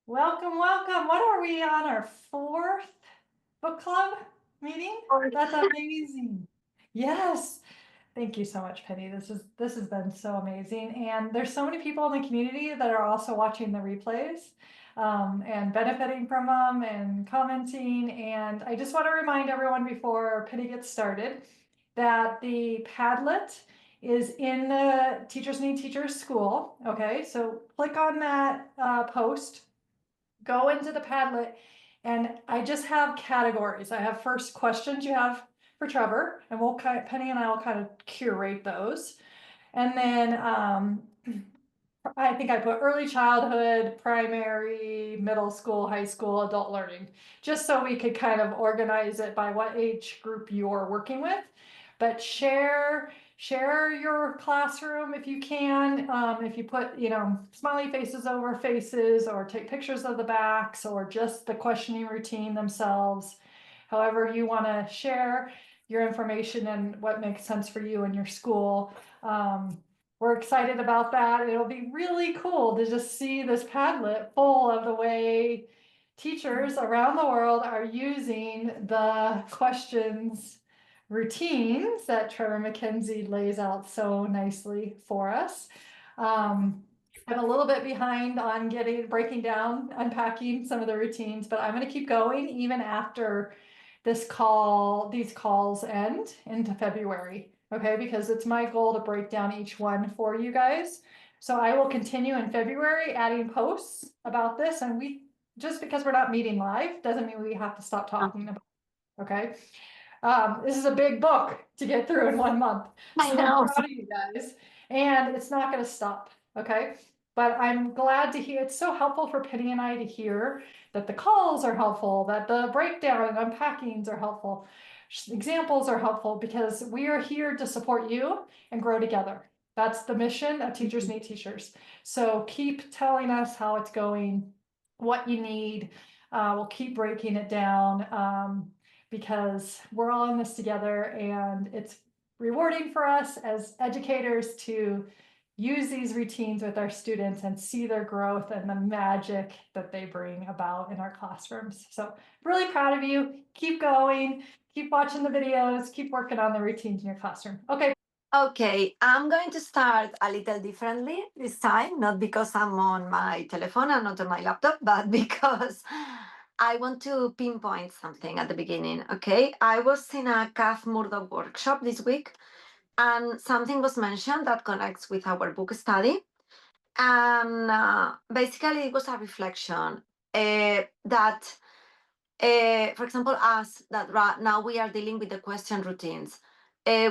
Welcome, welcome. What are we on our fourth book club meeting? Or That's amazing. Yes. Thank you so much, Penny. This has been so amazing. And there's so many people in the community that are also watching the replays and benefiting from them and commenting. And I just want to remind everyone before Penny gets started that the Padlet is in the Teachers Need Teachers School. Okay, so click on that post, go into the Padlet, and I just have categories. I have first questions you have for Trevor, and Penny and I will kind of curate those. And then I think I put early childhood, primary, middle school, high school, adult learning, just so we could kind of organize it by what age group you're working with. But share your classroom if you can. If you put, smiley faces over faces, or take pictures of the backs, or just the questioning routine themselves. However you want to share your information and what makes sense for you and your school. We're excited about that. It'll be really cool to just see this Padlet full of the way teachers around the world are using the questions routines that Trevor McKenzie lays out so nicely for us. I'm a little bit behind on breaking down, unpacking some of the routines, but I'm going to keep going even after these calls end into February. Okay, because it's my goal to break down each one for you guys. So I will continue in February adding posts about this, and just because we're not meeting live doesn't mean we have to stop talking about it. Okay. This is a big book to get through in 1 month. I So I'm know. proud of you guys. And it's not going to stop. Okay. But I'm glad to hear, it's so helpful for Penny and I to hear that the calls are helpful, that the breakdown and unpackings are helpful, examples are helpful, because we are here to support you and grow together. That's the mission of Teachers Need Teachers. So keep telling us how it's going, what you need. We'll keep breaking it down. Because we're all in this together, and it's rewarding for us as educators to use these routines with our students and see their growth and the magic that they bring about in our classrooms. So really proud of you. Keep going, keep watching the videos, keep working on the routines in your classroom. Okay. Okay, I'm going to start a little differently this time, not because I'm on my telephone and not on my laptop, but because I want to pinpoint something at the beginning. Okay, I was in a Kath Murdoch workshop this week, and something was mentioned that connects with our book study. And basically, it was a reflection that, for example, us, that now we are dealing with the question routines.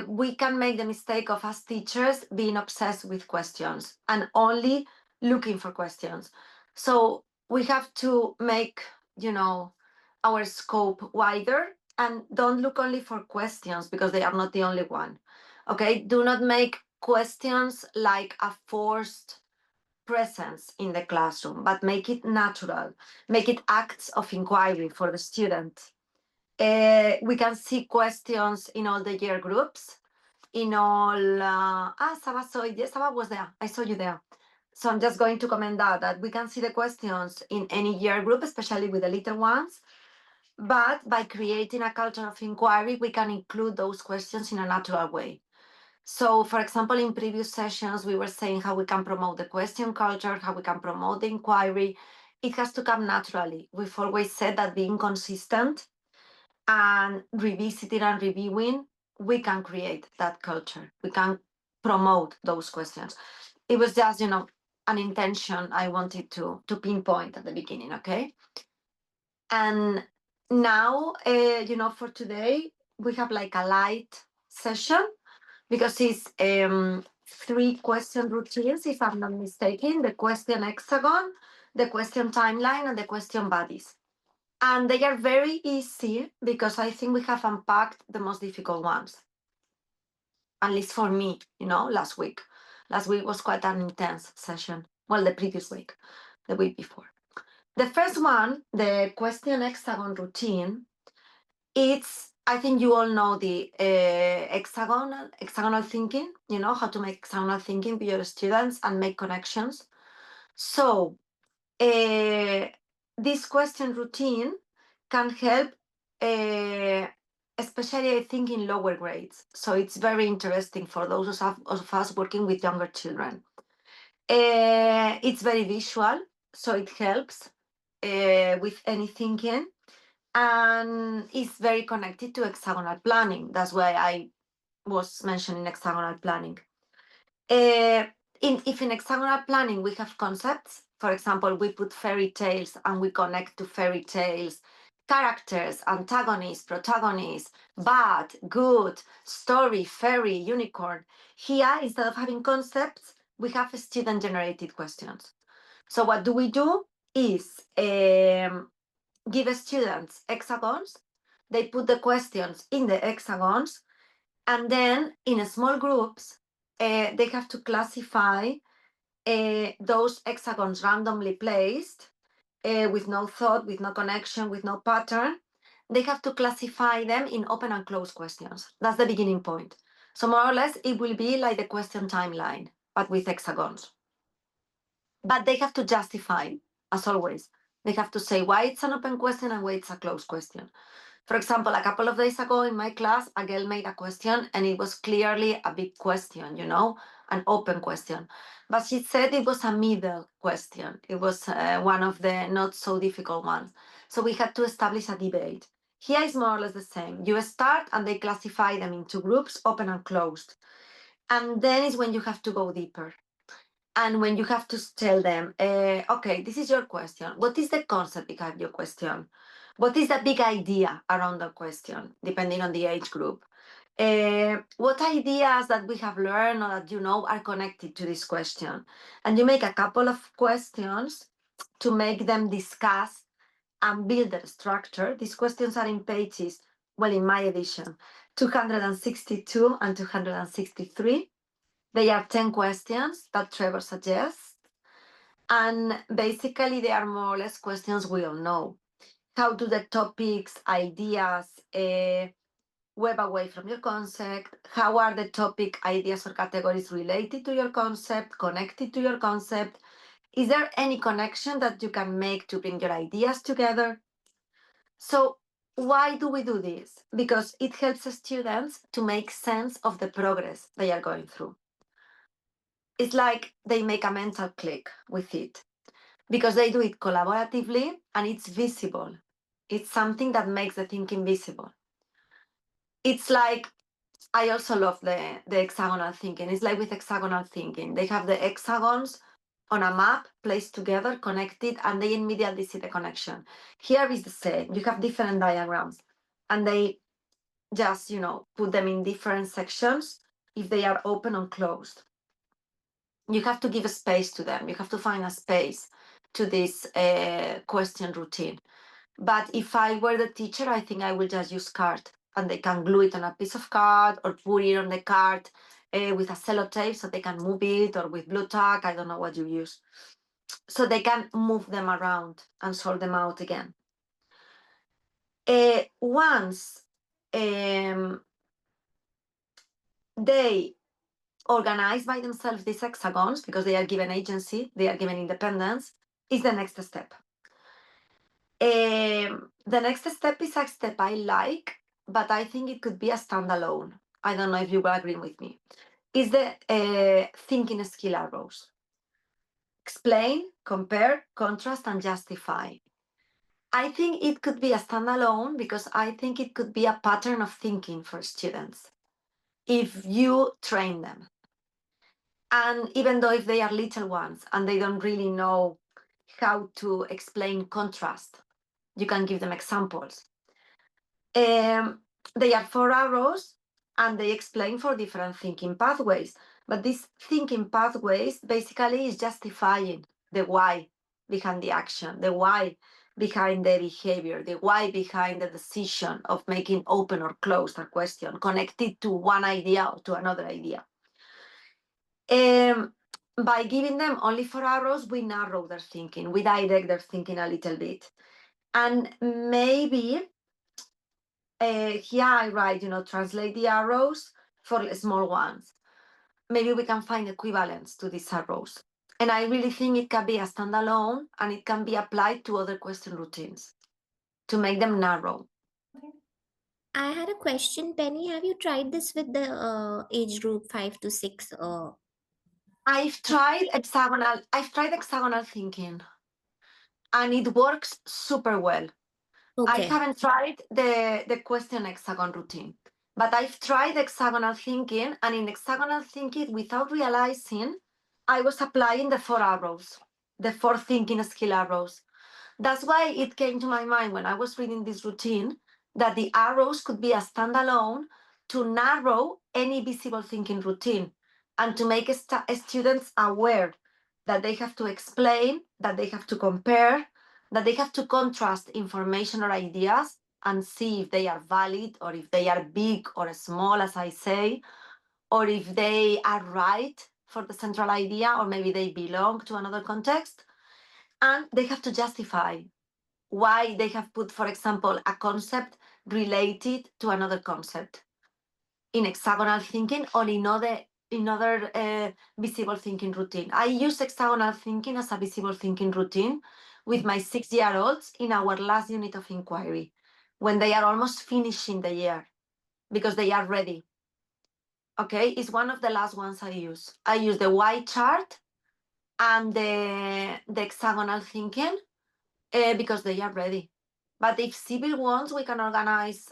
We can make the mistake of, as teachers, being obsessed with questions and only looking for questions. So we have to make, our scope wider, and don't look only for questions because they are not the only one. Okay, do not make questions like a forced presence in the classroom, but make it natural, make it acts of inquiry for the student. We can see questions in all the year groups, in all. Saba was there. I saw you there. So I'm just going to comment that we can see the questions in any year group, especially with the little ones. But by creating a culture of inquiry, we can include those questions in a natural way. So, for example, in previous sessions, we were saying how we can promote the question culture, how we can promote the inquiry. It has to come naturally. We've always said that being consistent and revisiting and reviewing, we can create that culture. We can promote those questions. It was just, an intention I wanted to pinpoint at the beginning, okay? And now, for today, we have like a light session because it's 3 question routines, if I'm not mistaken: the question hexagon, the question timeline, and the question buddies. And they are very easy because I think we have unpacked the most difficult ones, at least for me, last week. Last week was quite an intense session. Well, the previous week, the week before. The first one, the question hexagon routine, I think you all know the hexagonal thinking, how to make hexagonal thinking with your students and make connections. So this question routine can help, especially I think in lower grades. So it's very interesting for those of us working with younger children. It's very visual, so it helps with any thinking, and it's very connected to hexagonal planning. That's why I was mentioning hexagonal planning. If in hexagonal planning we have concepts, for example, we put fairy tales and we connect to fairy tales, characters, antagonists, protagonists, bad, good, story, fairy, unicorn. Here, instead of having concepts, we have student generated questions. So what do we do is give students hexagons, they put the questions in the hexagons, and then in small groups, they have to classify those hexagons randomly placed with no thought, with no connection, with no pattern. They have to classify them in open and closed questions. That's the beginning point. So more or less, it will be like the question timeline, but with hexagons. But they have to justify, as always. They have to say why it's an open question and why it's a closed question. For example, a couple of days ago in my class, a girl made a question and it was clearly a big question, an open question. But she said it was a middle question. It was one of the not so difficult ones. So we had to establish a debate. Here is more or less the same. You start and they classify them into groups, open and closed. And then is when you have to go deeper. And when you have to tell them, okay, this is your question. What is the concept behind your question? What is the big idea around the question, depending on the age group? What ideas that we have learned or that you know are connected to this question? And you make a couple of questions to make them discuss and build their structure. These questions are in pages, well, in my edition, 262 and 263. They are 10 questions that Trevor suggests. And basically, they are more or less questions we all know. How do the topics, ideas, web away from your concept? How are the topic, ideas, or categories related to your concept, connected to your concept? Is there any connection that you can make to bring your ideas together? So, why do we do this? Because it helps students to make sense of the progress they are going through. It's like they make a mental click with it because they do it collaboratively and it's visible. It's something that makes the thinking visible. It's like, I also love the hexagonal thinking. It's like with hexagonal thinking. They have the hexagons on a map placed together, connected, and they immediately see the connection. Here is the same. You have different diagrams and they just, put them in different sections if they are open or closed. You have to give a space to them. You have to find a space to this question routine. But if I were the teacher, I think I will just use card and they can glue it on a piece of card or put it on the card with a sellotape so they can move it, or with blue tack, I don't know what you use. So they can move them around and sort them out again. Once they organize by themselves these hexagons, because they are given agency, they are given independence, is the next step. The next step is a step I like, but I think it could be a standalone. I don't know if you will agree with me. Is the thinking skill arrows. Explain, compare, contrast, and justify. I think it could be a standalone because I think it could be a pattern of thinking for students if you train them. And even though if they are little ones and they don't really know how to explain contrast, you can give them examples. They are 4 arrows and they explain 4 different thinking pathways. But these thinking pathways basically is justifying the why behind the action, the why behind the behavior, the why behind the decision of making open or closed a question connected to one idea or to another idea. By giving them only 4 arrows, we narrow their thinking, we direct their thinking a little bit. And maybe here I write, translate the arrows for small ones. Maybe we can find equivalents to these arrows. And I really think it can be a standalone and it can be applied to other question routines to make them narrow. I had a question, Penny. Have you tried this with the age group 5 to 6? I've tried hexagonal thinking and it works super well. I Okay. haven't tried the question hexagon routine, but I've tried hexagonal thinking, and in hexagonal thinking, without realizing, I was applying the 4 arrows, the 4 thinking skill arrows. That's why it came to my mind when I was reading this routine that the arrows could be a standalone to narrow any visible thinking routine and to make students aware that they have to explain, that they have to compare, that they have to contrast information or ideas and see if they are valid or if they are big or small, as I say, or if they are right for the central idea or maybe they belong to another context. And they have to justify why they have put, for example, a concept related to another concept in hexagonal thinking or in other visible thinking routine. I use hexagonal thinking as a visible thinking routine with my 6-year-olds in our last unit of inquiry when they are almost finishing the year because they are ready. Okay, it's one of the last ones I use. I use the Y chart and the hexagonal thinking because they are ready. But if Sibyl wants, we can organize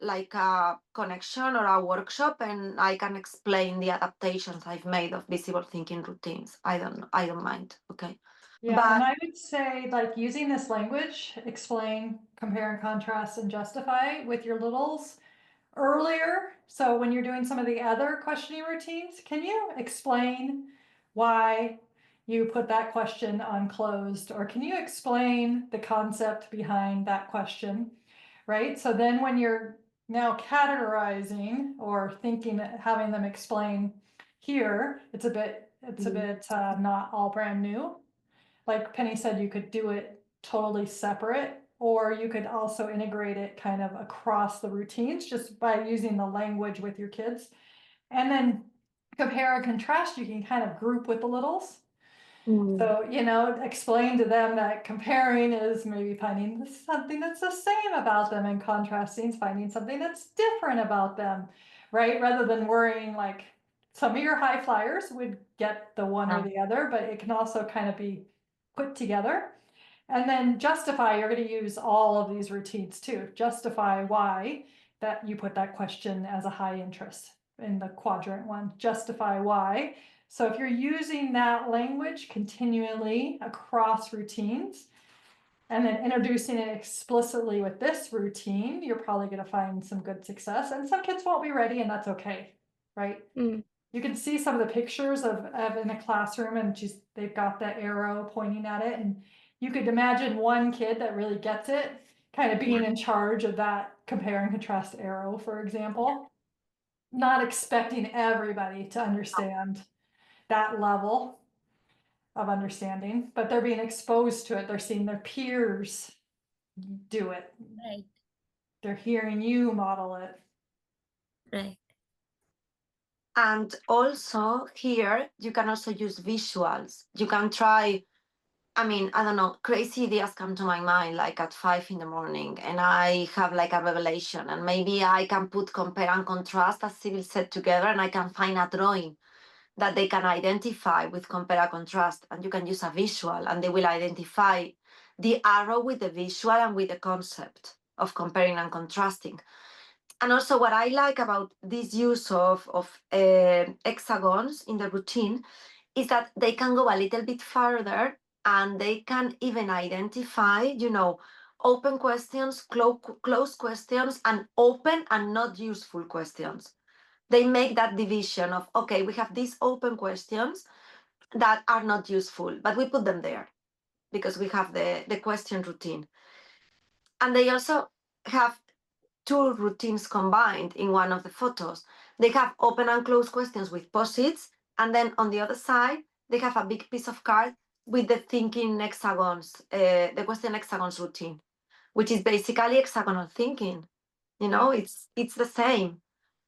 like a connection or a workshop, and I can explain the adaptations I've made of visible thinking routines. I don't mind. Okay. Yeah, and I would say like using this language, explain, compare and contrast and justify with your littles earlier. So when you're doing some of the other questioning routines, can you explain why you put that question on closed? Or can you explain the concept behind that question? Right? So then when you're now categorizing or thinking, having them explain here, it's a bit not all brand new. Like Penny said, you could do it totally separate, or you could also integrate it kind of across the routines just by using the language with your kids. And then compare and contrast, you can kind of group with the littles. Mm. So, explain to them that comparing is maybe finding something that's the same about them, and contrasting is finding something that's different about them, right? Rather than worrying like some of your high flyers would get the one or the other, but it can also kind of be put together. And then justify, you're going to use all of these routines too. Justify why that you put that question as a high interest in the quadrant one. Justify why. So if you're using that language continually across routines and then introducing it explicitly with this routine, you're probably going to find some good success. And some kids won't be ready, and that's okay, right? Mm. You can see some of the pictures of in a classroom, and they've got the arrow pointing at it, and you could imagine one kid that really gets it kind of being in charge of that compare and contrast arrow, for example, not expecting everybody to understand that level of understanding, but they're being exposed to it. They're seeing their peers do it. Right. They're hearing you model it. Right. And also here, you can also use visuals. You can try, I mean, I don't know, crazy ideas come to my mind like at 5 in the morning and I have like a revelation and maybe I can put compare and contrast as Sibyl said together and I can find a drawing that they can identify with compare and contrast, and you can use a visual and they will identify the arrow with the visual and with the concept of comparing and contrasting. And also what I like about this use of hexagons in the routine is that they can go a little bit further and they can even identify, open questions, closed questions, and open and not useful questions. They make that division of, okay, we have these open questions that are not useful, but we put them there because we have the question routine. And they also have 2 routines combined in one of the photos. They have open and closed questions with posits, and then on the other side, they have a big piece of card with the thinking hexagons, the question hexagons routine, which is basically hexagonal thinking. It's the same,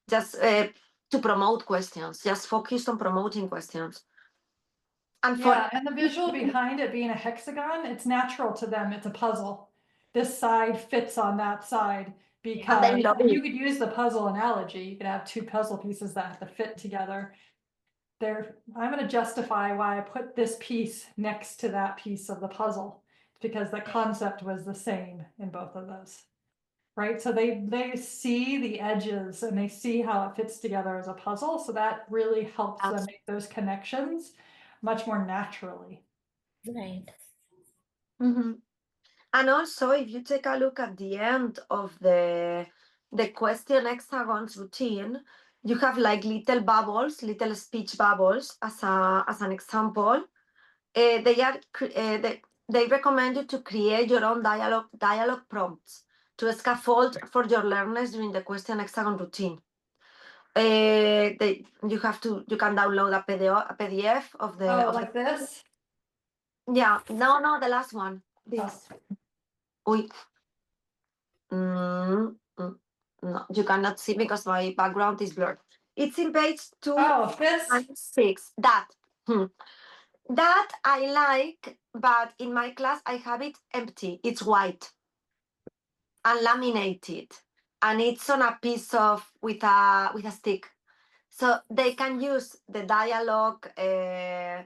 just to promote questions, just focus on promoting questions. And for Yeah, and the visual behind it being a hexagon, it's natural to them. It's a puzzle. This side fits on that side because love you it. could use the puzzle analogy. You could have two puzzle pieces that have to fit together. I'm going to justify why I put this piece next to that piece of the puzzle because the concept was the same in both of those. Right, so they see the edges and they see how it fits together as a puzzle, so that really helps them make those connections much more naturally. Right. Mhm. And also, if you take a look at the end of the question hexagons routine, you have like little bubbles, little speech bubbles as an example. They recommend you to create your own dialogue prompts to scaffold for your learners during the question hexagon routine. You can download a PDF of the. Oh, of like the, this? yeah, no, the last one. This. Uy. Mm, mm, no, you cannot see because my background is blurred. It's in page Oh, this? 296. That. That I like, but in my class I have it empty. It's white and laminated, and it's on a piece of with a stick. So they can use the dialogue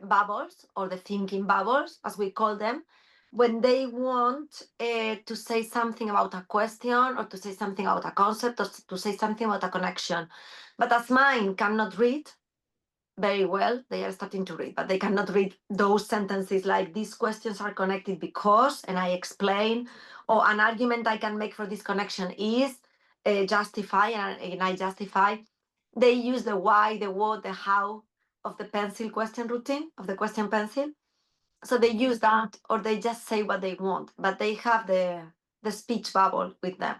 bubbles or the thinking bubbles, as we call them, when they want to say something about a question or to say something about a concept or to say something about a connection. But as mine cannot read very well, they are starting to read, but they cannot read those sentences like these questions are connected because, and I explain, or an argument I can make for this connection is justify, and I justify. They use the why, the what, the how of the pencil question routine, of the question pencil. So they use that, or they just say what they want, but they have the speech bubble with them.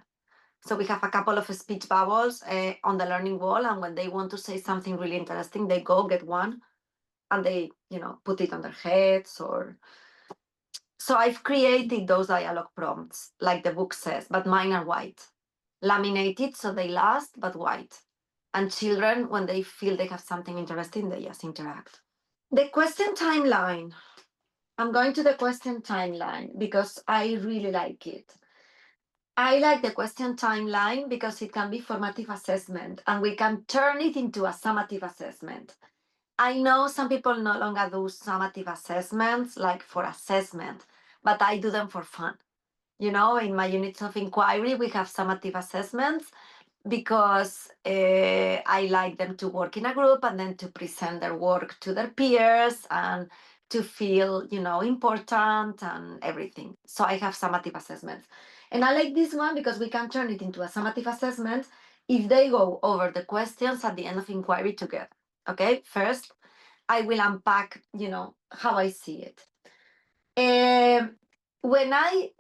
So we have a couple of speech bubbles on the learning wall, and when they want to say something really interesting, they go get one and they, put it on their heads or. So I've created those dialogue prompts, like the book says, but mine are white, laminated so they last, but white. And children, when they feel they have something interesting, they just interact. The question timeline. I'm going to the question timeline because I really like it. I like the question timeline because it can be formative assessment and we can turn it into a summative assessment. I know some people no longer do summative assessments like for assessment, but I do them for fun. In my units of inquiry, we have summative assessments because I like them to work in a group and then to present their work to their peers and to feel, important and everything. So I have summative assessments. And I like this one because we can turn it into a summative assessment if they go over the questions at the end of inquiry together. Okay, first, I will unpack, how I see it. When I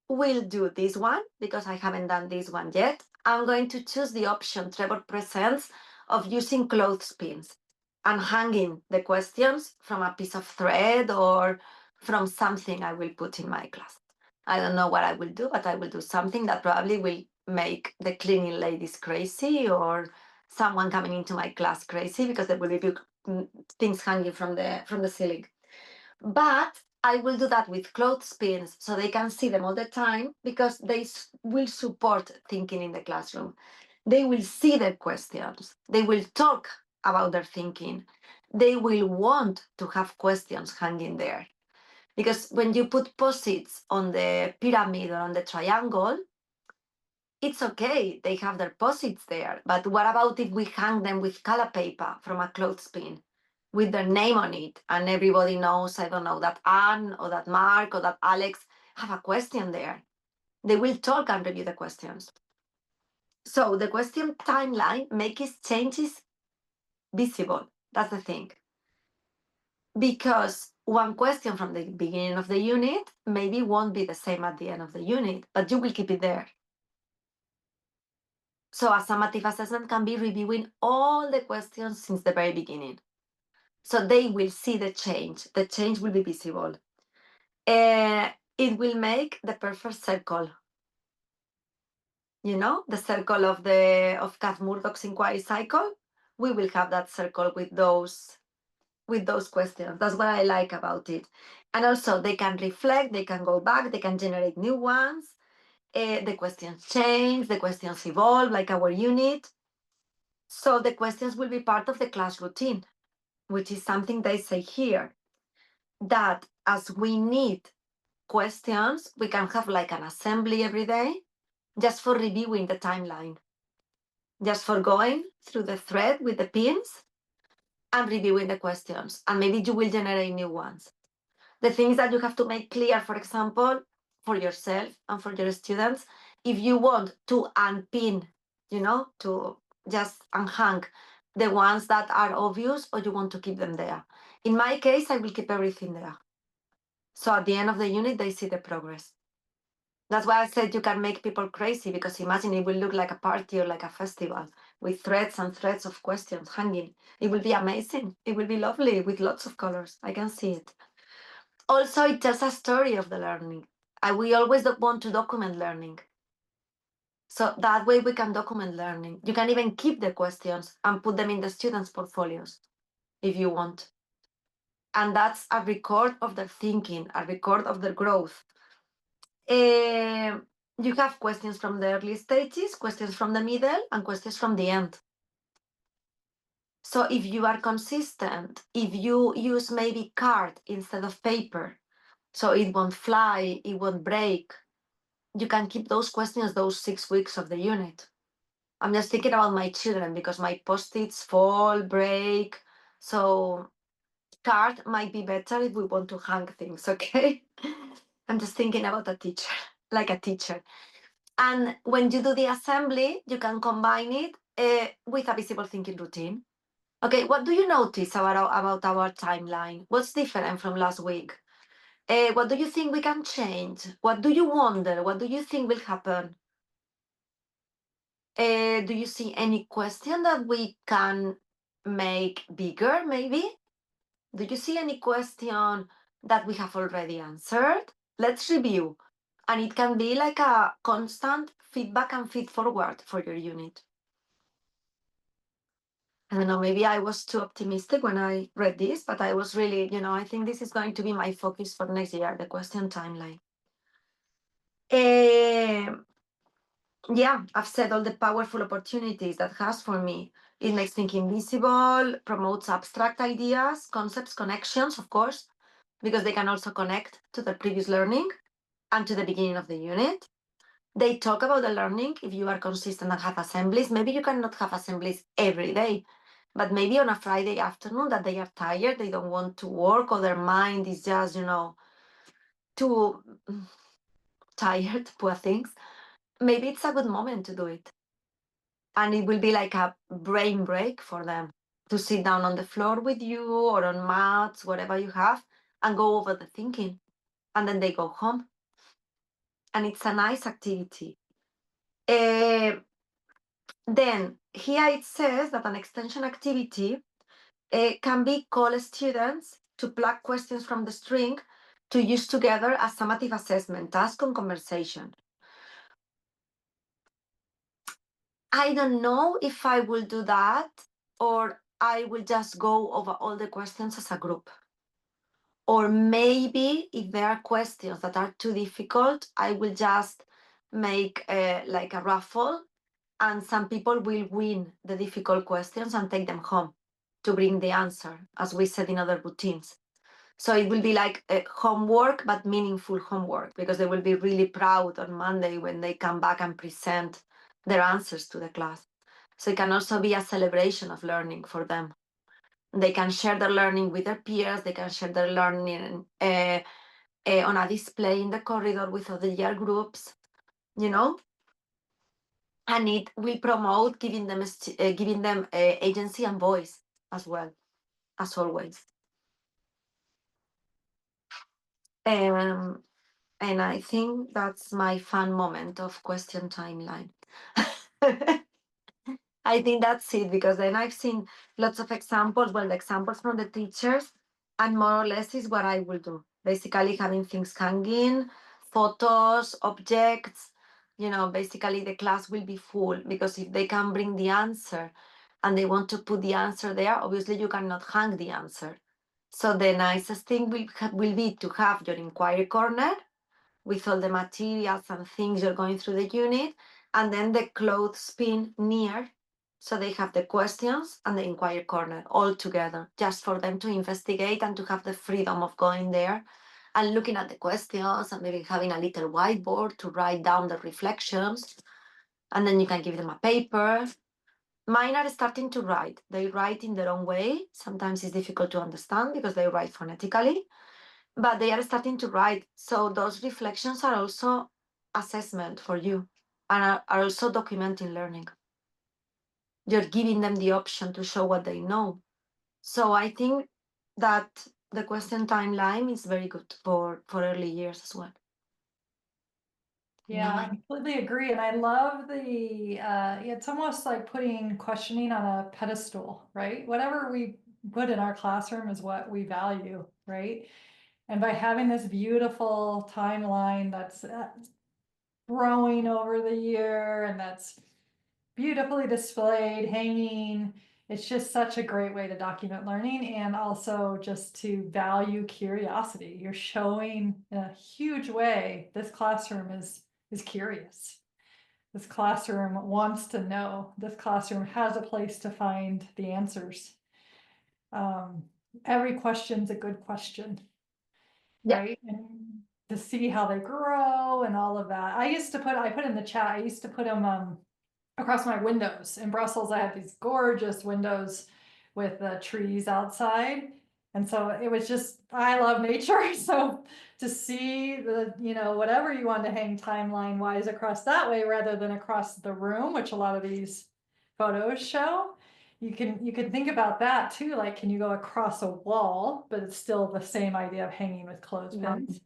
will do this one, because I haven't done this one yet, I'm going to choose the option Trevor presents of using clothespins and hanging the questions from a piece of thread or from something I will put in my class. I don't know what I will do, but I will do something that probably will make the cleaning ladies crazy or someone coming into my class crazy because there will be things hanging from the ceiling. But I will do that with clothespins so they can see them all the time because they will support thinking in the classroom. They will see their questions. They will talk about their thinking. They will want to have questions hanging there. Because when you put posits on the pyramid or on the triangle, it's okay, they have their posits there. But what about if we hang them with color paper from a clothespin with their name on it and everybody knows, I don't know, that Anne or that Mark or that Alex have a question there. They will talk and review the questions. So the question timeline makes changes visible. That's the thing. Because one question from the beginning of the unit maybe won't be the same at the end of the unit, but you will keep it there. So a summative assessment can be reviewing all the questions since the very beginning. So they will see the change. The change will be visible. It will make the perfect circle. The circle of Kath Murdoch's inquiry cycle. We will have that circle with those with those questions. That's what I like about it. And also they can reflect, they can go back, they can generate new ones. The questions change, the questions evolve, like our unit. So the questions will be part of the class routine, which is something they say here, that as we need questions, we can have like an assembly every day just for reviewing the timeline, just for going through the thread with the pins and reviewing the questions. And maybe you will generate new ones. The things that you have to make clear, for example, for yourself and for your students, if you want to unpin, to just unhang the ones that are obvious, or you want to keep them there. In my case, I will keep everything there. So at the end of the unit, they see the progress. That's why I said you can make people crazy, because imagine it will look like a party or like a festival with threads and threads of questions hanging. It will be amazing. It will be lovely with lots of colors. I can see it. Also, it tells a story of the learning. We always want to document learning. So that way we can document learning. You can even keep the questions and put them in the students' portfolios if you want. And that's a record of their thinking, a record of their growth. You have questions from the early stages, questions from the middle, and questions from the end. So if you are consistent, if you use maybe card instead of paper, so it won't fly, it won't break, you can keep those questions those 6 weeks of the unit. I'm just thinking about my children because my post-its fall, break. So card might be better if we want to hang things, okay? I'm just thinking about a teacher, like a teacher. And when you do the assembly, you can combine it with a visible thinking routine. Okay, what do you notice about our timeline? What's different from last week? What do you think we can change? What do you wonder? What do you think will happen? Do you see any question that we can make bigger, maybe? Do you see any question that we have already answered? Let's review. And it can be like a constant feedback and feed forward for your unit. I don't know, maybe I was too optimistic when I read this, but I was really, I think this is going to be my focus for next year, the question timeline. Yeah, I've said all the powerful opportunities that has for me. It makes thinking visible, promotes abstract ideas, concepts, connections, of course, because they can also connect to the previous learning and to the beginning of the unit. They talk about the learning if you are consistent and have assemblies. Maybe you cannot have assemblies every day, but maybe on a Friday afternoon that they are tired, they don't want to work, or their mind is just, too tired, poor things. Maybe it's a good moment to do it. And it will be like a brain break for them to sit down on the floor with you or on mats, whatever you have, and go over the thinking. And then they go home. And it's a nice activity. Then here it says that an extension activity can be call students to plug questions from the string to use together as summative assessment, task, and conversation. I don't know if I will do that, or I will just go over all the questions as a group. Or maybe if there are questions that are too difficult, I will just make like a raffle, and some people will win the difficult questions and take them home to bring the answer, as we said in other routines. So it will be like a homework, but meaningful homework, because they will be really proud on Monday when they come back and present their answers to the class. So it can also be a celebration of learning for them. They can share their learning with their peers. They can share their learning on a display in the corridor with other year groups, and it will promote giving them agency and voice as well, as always. And I think that's my fun moment of question timeline. I think that's it, because then I've seen lots of examples, the examples from the teachers, and more or less is what I will do. Basically having things hanging, photos, objects, basically the class will be full, because if they can bring the answer and they want to put the answer there, obviously you cannot hang the answer. So the nicest thing will be to have your inquiry corner with all the materials and things you're going through the unit, and then the clothespin near. So they have the questions and the inquiry corner all together, just for them to investigate and to have the freedom of going there and looking at the questions and maybe having a little whiteboard to write down the reflections. And then you can give them a paper. Mine are starting to write. They write in their own way. Sometimes it's difficult to understand because they write phonetically, but they are starting to write. So those reflections are also assessment for you and are also documenting learning. You're giving them the option to show what they know. So I think that the question timeline is very good for early years as well. Yeah, I completely agree. And I love it's almost like putting questioning on a pedestal, right? Whatever we put in our classroom is what we value, right? And by having this beautiful timeline that's growing over the year and that's beautifully displayed, hanging, it's just such a great way to document learning and also just to value curiosity. You're showing in a huge way this classroom is curious. This classroom wants to know. This classroom has a place to find the answers. Every question's a good question, Yeah. right? And to see how they grow and all of that. I put in the chat, I used to put them across my windows. In Brussels, I have these gorgeous windows with the trees outside. And so it was just, I love nature. So to see whatever you want to hang timeline wise across that way rather than across the room, which a lot of these photos show, you can think about that too. Like, can you go across a wall, but it's still the same idea of hanging with clothespins.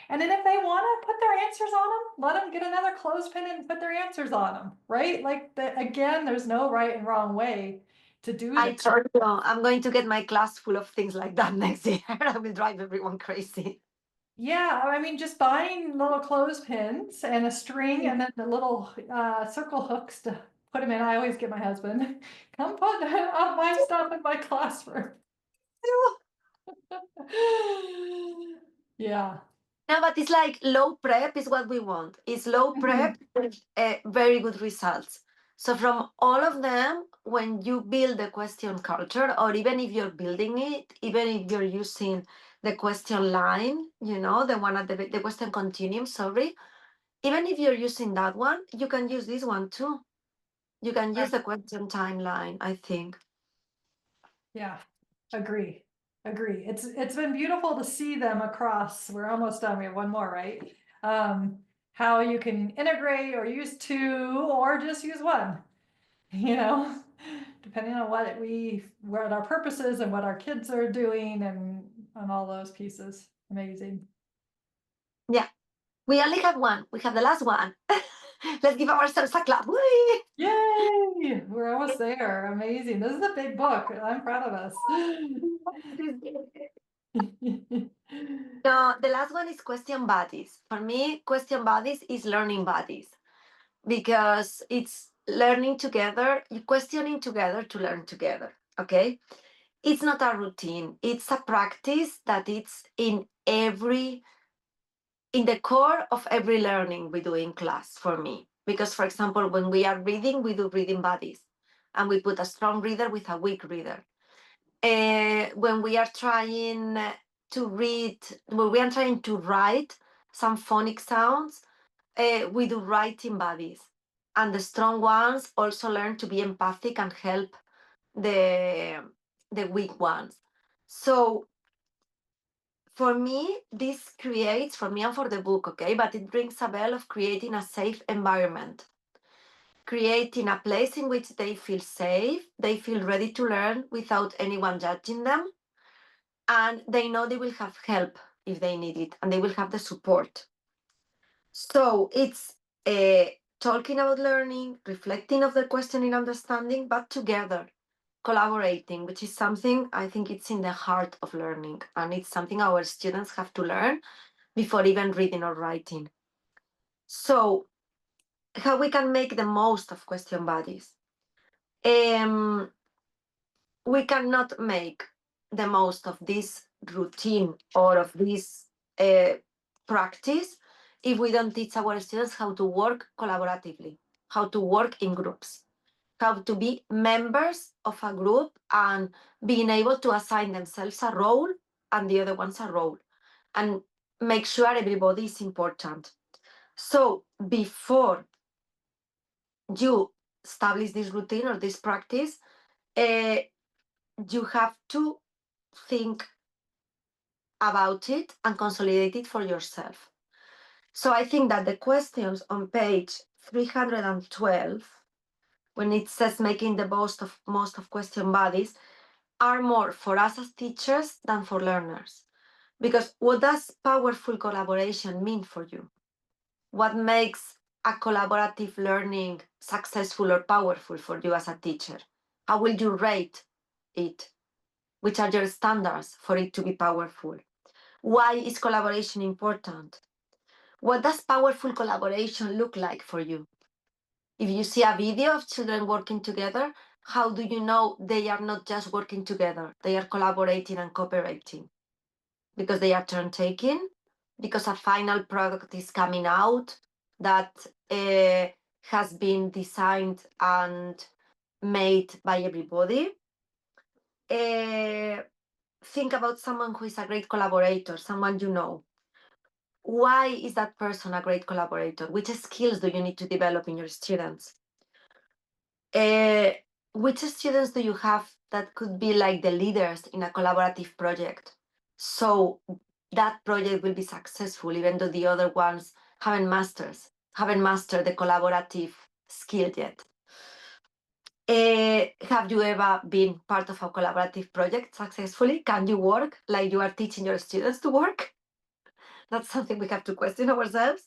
And then if they want to put their answers on them, let them get another clothespin and put their answers on them, right? Like again, there's no right and wrong way to do I this. told you I'm going to get my class full of things like that next year. I will drive everyone crazy. Yeah, I mean, just buying little clothespins and a string and then the little circle hooks to put them in. I always get my husband, come put up my stuff in my classroom. Yeah. No, but it's like low prep is what we want. It's low prep with very good results. So from all of them, when you build the question culture, or even if you're building it, even if you're using the question line, the one at the question continuum, sorry, even if you're using that one, you can use this one too. You can use the question timeline, I think. Yeah, agree. It's been beautiful to see them across. We're almost done. We have one more, right? How you can integrate or use two or just use one, depending on what our purpose is and what our kids are doing and on all those pieces. Amazing. Yeah, we only have one. We have the last one. Let's give ourselves a clap. Whee! Yay! We're almost there. Amazing. This is a big book. I'm proud of us. No, the last one is question buddies. For me, question buddies is learning buddies because it's learning together, questioning together to learn together. Okay. It's not a routine, it's a practice that it's in the core of every learning we do in class for me. Because, for example, when we are reading, we do reading buddies and we put a strong reader with a weak reader. When we are trying to read, when we are trying to write some phonic sounds, we do writing buddies. And the strong ones also learn to be empathic and help the weak ones. So for me, this creates, for me and for the book, okay, but it rings a bell of creating a safe environment, creating a place in which they feel safe, they feel ready to learn without anyone judging them, and they know they will have help if they need it, and they will have the support. So it's talking about learning, reflecting of the questioning, understanding, but together, collaborating, which is something I think it's in the heart of learning, and it's something our students have to learn before even reading or writing. So how we can make the most of question buddies? We cannot make the most of this routine or of this practice if we don't teach our students how to work collaboratively, how to work in groups, how to be members of a group and being able to assign themselves a role and the other ones a role and make sure everybody is important. So before you establish this routine or this practice, you have to think about it and consolidate it for yourself. So I think that the questions on page 312, when it says making the most of question bodies, are more for us as teachers than for learners. Because what does powerful collaboration mean for you? What makes a collaborative learning successful or powerful for you as a teacher? How will you rate it? Which are your standards for it to be powerful? Why is collaboration important? What does powerful collaboration look like for you? If you see a video of children working together, how do you know they are not just working together? They are collaborating and cooperating because they are turn taking, because a final product is coming out that has been designed and made by everybody. Think about someone who is a great collaborator, someone you know. Why is that person a great collaborator? Which skills do you need to develop in your students? Which students do you have that could be like the leaders in a collaborative project? So that project will be successful, even though the other ones haven't mastered the collaborative skill yet. Have you ever been part of a collaborative project successfully? Can you work like you are teaching your students to work? That's something we have to question ourselves.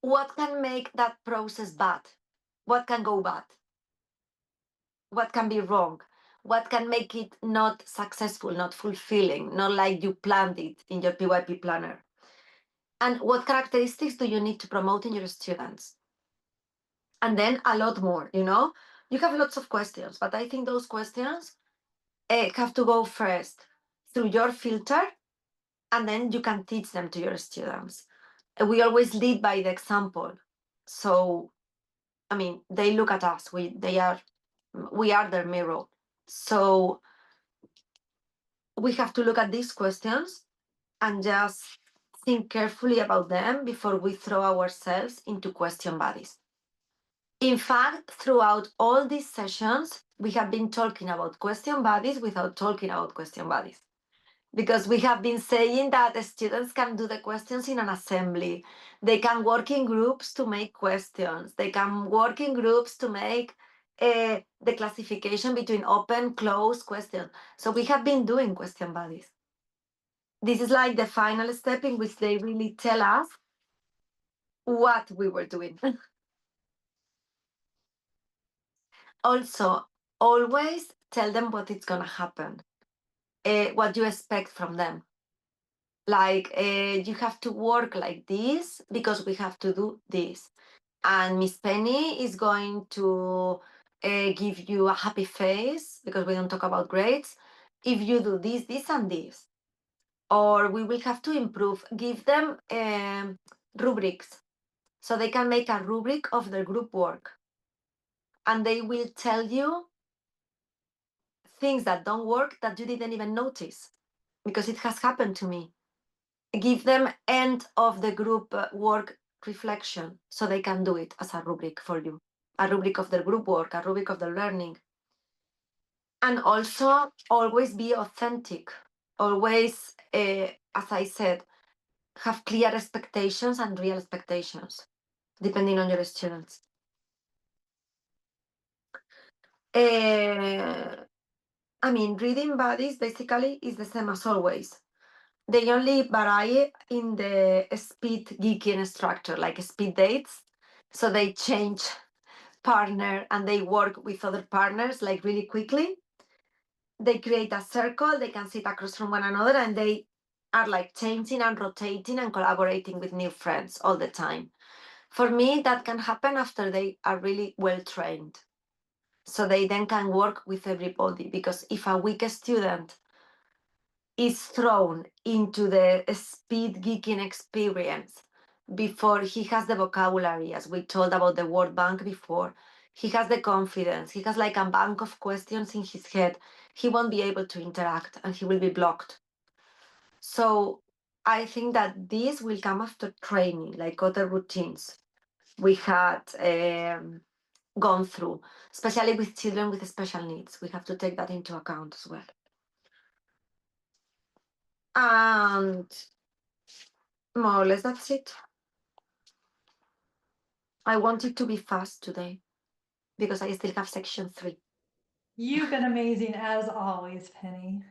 What can make that process bad? What can go bad? What can be wrong? What can make it not successful, not fulfilling, not like you planned it in your PYP planner? And what characteristics do you need to promote in your students? And then a lot more, you know? You have lots of questions, but I think those questions have to go first through your filter, and then you can teach them to your students. We always lead by the example. So, I mean, they look at us, we are their mirror. So we have to look at these questions and just think carefully about them before we throw ourselves into question bodies. In fact, throughout all these sessions, we have been talking about question bodies without talking about question bodies. Because we have been saying that the students can do the questions in an assembly. They can work in groups to make questions. They can work in groups to make the classification between open, closed questions. So we have been doing question bodies. This is like the final step in which they really tell us what we were doing. Also, always tell them what is going to happen, what you expect from them. Like, you have to work like this because we have to do this. And Miss Penny is going to give you a happy face because we don't talk about grades if you do this, this, and this. Or we will have to improve, give them rubrics so they can make a rubric of their group work. And they will tell you things that don't work that you didn't even notice because it has happened to me. Give them end of the group work reflection so they can do it as a rubric for you, a rubric of their group work, a rubric of their learning. And also always be authentic, always, as I said, have clear expectations and real expectations, depending on your students. I mean, reading buddies basically is the same as always. They only vary in the speed geeking structure, like speed dates. So they change partner and they work with other partners like really quickly. They create a circle, they can sit across from one another and they are like changing and rotating and collaborating with new friends all the time. For me, that can happen after they are really well trained. so they then can work with everybody. Because if a weak student is thrown into the speed geeking experience before he has the vocabulary, as we told about the word bank before, he has the confidence, he has like a bank of questions in his head, he won't be able to interact and he will be blocked. So I think that this will come after training, like other routines we had gone through, especially with children with special needs. We have to take that into account as well. And more or less that's it. I want it to be fast today because I still have section 3. You've been amazing as always, Penny.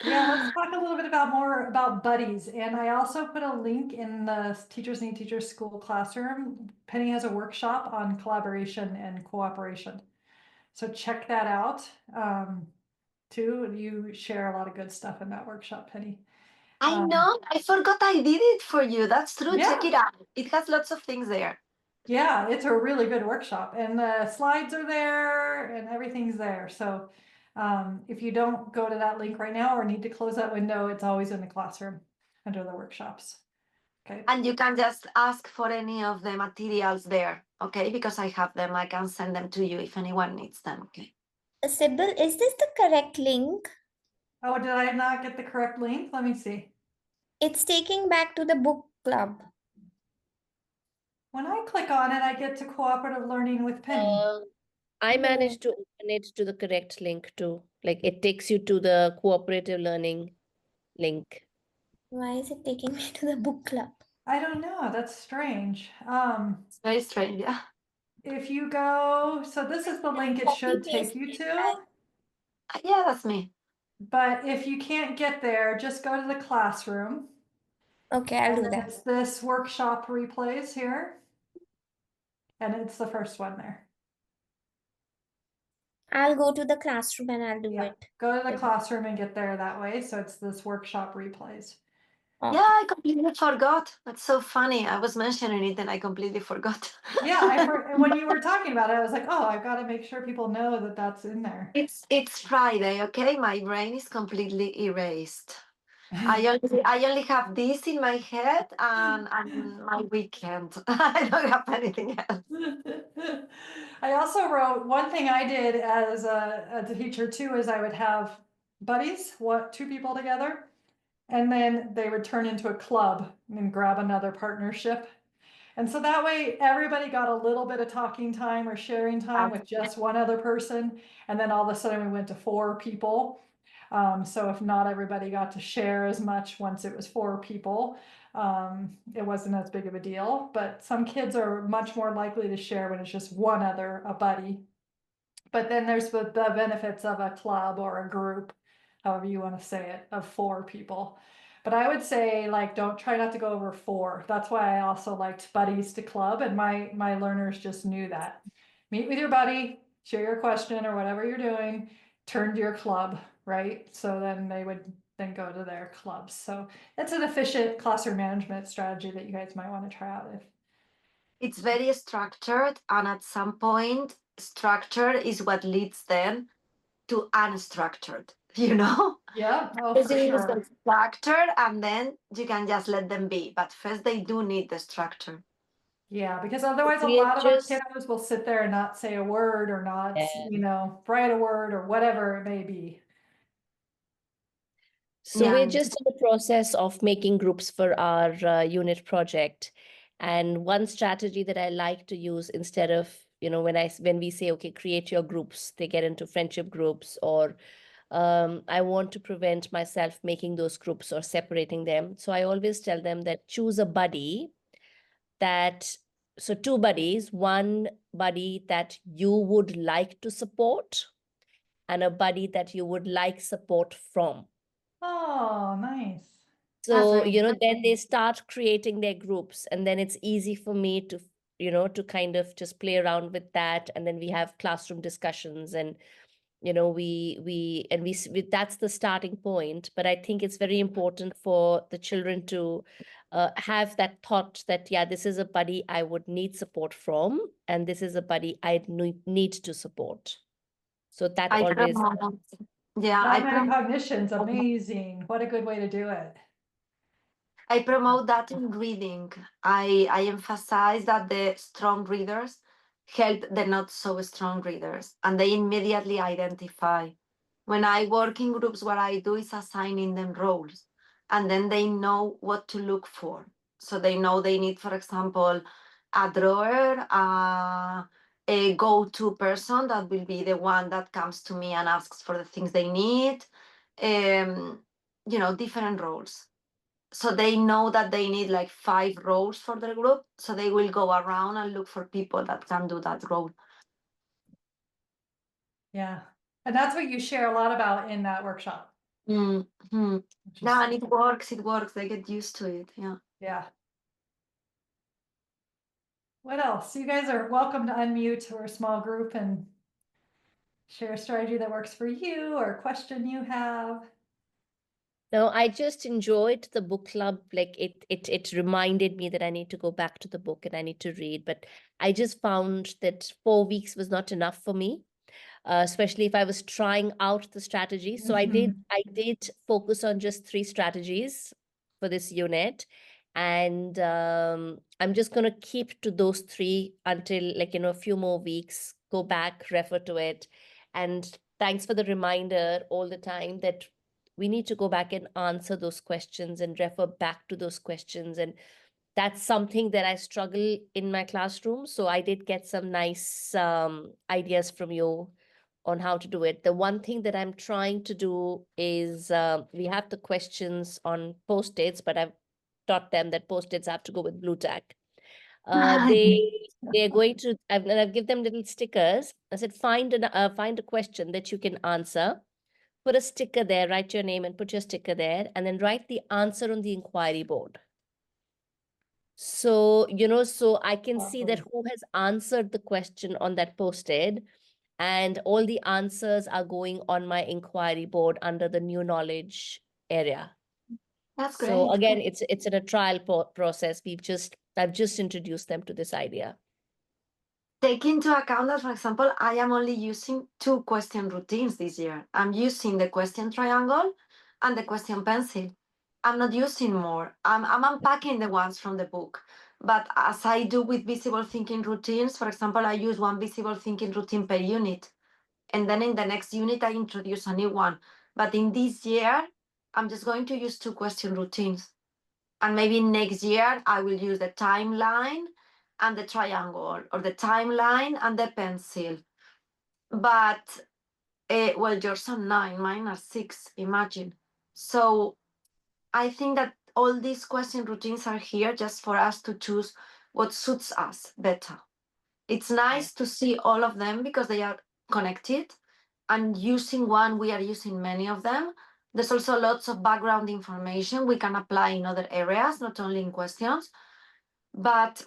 Yeah, let's talk a little bit more about buddies. And I also put a link in the Teachers Need Teachers School classroom. Penny has a workshop on collaboration and cooperation. So check that out. Too, you share a lot of good stuff in that workshop, Penny. I know, I forgot I did it for you. That's true. Yeah. Check it out. It has lots of things there. Yeah, it's a really good workshop, and the slides are there and everything's there. So if you don't go to that link right now or need to close that window, it's always in the classroom under the workshops. Okay. And you can just ask for any of the materials there, okay? Because I have them. I can send them to you if anyone needs them, okay? Sybil, is this the correct link? Oh, did I not get the correct link? Let me see. It's taking back to the book club. When I click on it, I get to cooperative learning with Penny. I No. managed to open it to the correct link too. Like it takes you to the cooperative learning link. Why is it taking me to the book club? I don't know, that's strange. It's very strange, yeah. If you go, so this is the link it should take you to, Yeah, that's me. but if you can't get there, just go to the classroom. Okay, I'll And do then that. it's this workshop replays here. And it's the first one there. I'll go to the classroom and I'll do Yeah. it. Go to the Okay. classroom and get there that way. So it's this workshop replays. Okay. Yeah, I completely forgot. That's so funny. I was mentioning it and I completely forgot. Yeah, when you were talking about it, I was like, oh, I've got to make sure people know that that's in there. It's Friday, okay? My brain is completely erased. I only have this in my head and my weekend. I don't have anything else. I also wrote one thing I did as a teacher too is I would have buddies, 2 people together, and then they would turn into a club and grab another partnership. And so that way everybody got a little bit of talking time or sharing time with just one other person. And then all of a sudden we went to 4 people. So if not everybody got to share as much once it was 4 people, it wasn't as big of a deal. But some kids are much more likely to share when it's just a buddy. But then there's the benefits of a club or a group, however you want to say it, of 4 people. But I would say, like, don't try not to go over 4. That's why I also liked buddies to club, and my learners just knew that. Meet with your buddy, share your question or whatever you're doing, turn to your club, right? So then they would then go to their clubs. So it's an efficient classroom management strategy that you guys might want to try out if. It's very structured, and at some point, structure is what leads them to unstructured, you know? Yeah, oh, for Everything is sure. structured, and then you can just let them be. But first, they do need the structure. Yeah, because otherwise a We are lot of our just- kiddos will sit there and not say a word or not, Yeah. write a word or whatever it may be. So Yeah. we're just in the process of making groups for our unit project. And one strategy that I like to use instead of, when we say, okay, create your groups, they get into friendship groups, or I want to prevent myself making those groups or separating them. So I always tell them that choose a buddy so 2 buddies, one buddy that you would like to support and a buddy that you would like support from. Oh, nice. So, That's then they start creating their groups, and then it's easy for me to, to kind of just play around with that. And then we have classroom discussions, and, that's the starting point. But I think it's very important for the children to have that thought that, yeah, this is a buddy I would need support from, and this is a buddy I need to support. So that I always, promote, yeah, That metacognition's amazing. What a good way to do it. I promote that in reading. I emphasize that the strong readers help the not so strong readers, and they immediately identify. When I work in groups, what I do is assigning them roles, and then they know what to look for. So they know they need, for example, a drawer, a go-to person that will be the one that comes to me and asks for the things they need. Different roles. So they know that they need like 5 roles for their group. So they will go around and look for people that can do that role. Yeah. And that's what you share a lot about in that workshop. Mm-hmm. Which is- Yeah, and it works. They get used to it. Yeah. Yeah. What else? You guys are welcome to unmute or a small group and share a strategy that works for you or a question you have. no, I just enjoyed the book club. Like it reminded me that I need to go back to the book and I need to read. But I just found that 4 weeks was not enough for me, especially if I was trying out the strategy. So I did focus on just 3 strategies for this unit. And I'm just going to keep to those 3 until a few more weeks, go back, refer to it. And thanks for the reminder all the time that we need to go back and answer those questions and refer back to those questions. And that's something that I struggle in my classroom. So I did get some nice ideas from you on how to do it. The one thing that I'm trying to do is we have the questions on Post-its, but I've taught them that Post-its have to go with blue tack. They're going to, I've give them little stickers. I said, find a question that you can answer. Put a sticker there, write your name and put your sticker there, and then write the answer on the inquiry board. So, so I can see that who has answered the question on that Post-it, and all the answers are going on my inquiry board under the new knowledge area. That's great. So again, it's in a trial process. I've just introduced them to this idea. Take into account that, for example, I am only using 2 question routines this year. I'm using the question triangle and the question pencil. I'm not using more. I'm unpacking the ones from the book. But as I do with visible thinking routines, for example, I use 1 visible thinking routine per unit. And then in the next unit, I introduce a new one. But in this year, I'm just going to use 2 question routines. And maybe next year, I will use the timeline and the triangle, or the timeline and the pencil. But, well, yours are 9, mine are 6, imagine. So I think that all these question routines are here just for us to choose what suits us better. It's nice to see all of them because they are connected, and using one, we are using many of them. There's also lots of background information we can apply in other areas, not only in questions. But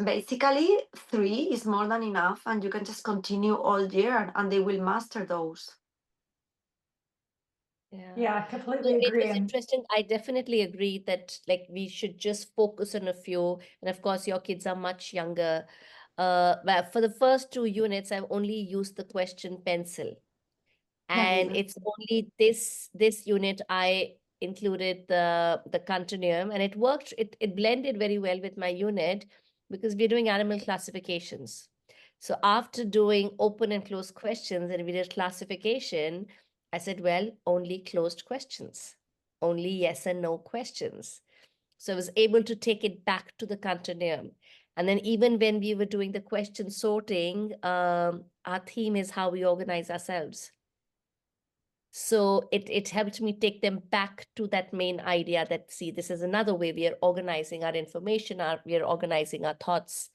basically, 3 is more than enough, and you can just continue all year and they will master those. Yeah, I So completely it agree. was interesting. I definitely agree that we should just focus on a few. And of course, your kids are much younger. But for the first 2 units, I've only used the question pencil. And it's only this unit I included the continuum, and it worked. It blended very well with my unit because we're doing animal classifications. So after doing open and closed questions and we did classification, I said, well, only closed questions, only yes and no questions. So I was able to take it back to the continuum. And then even when we were doing the question sorting, our theme is how we organize ourselves. So it helped me take them back to that main idea that, see, this is another way we are organizing our information, we are organizing our thoughts.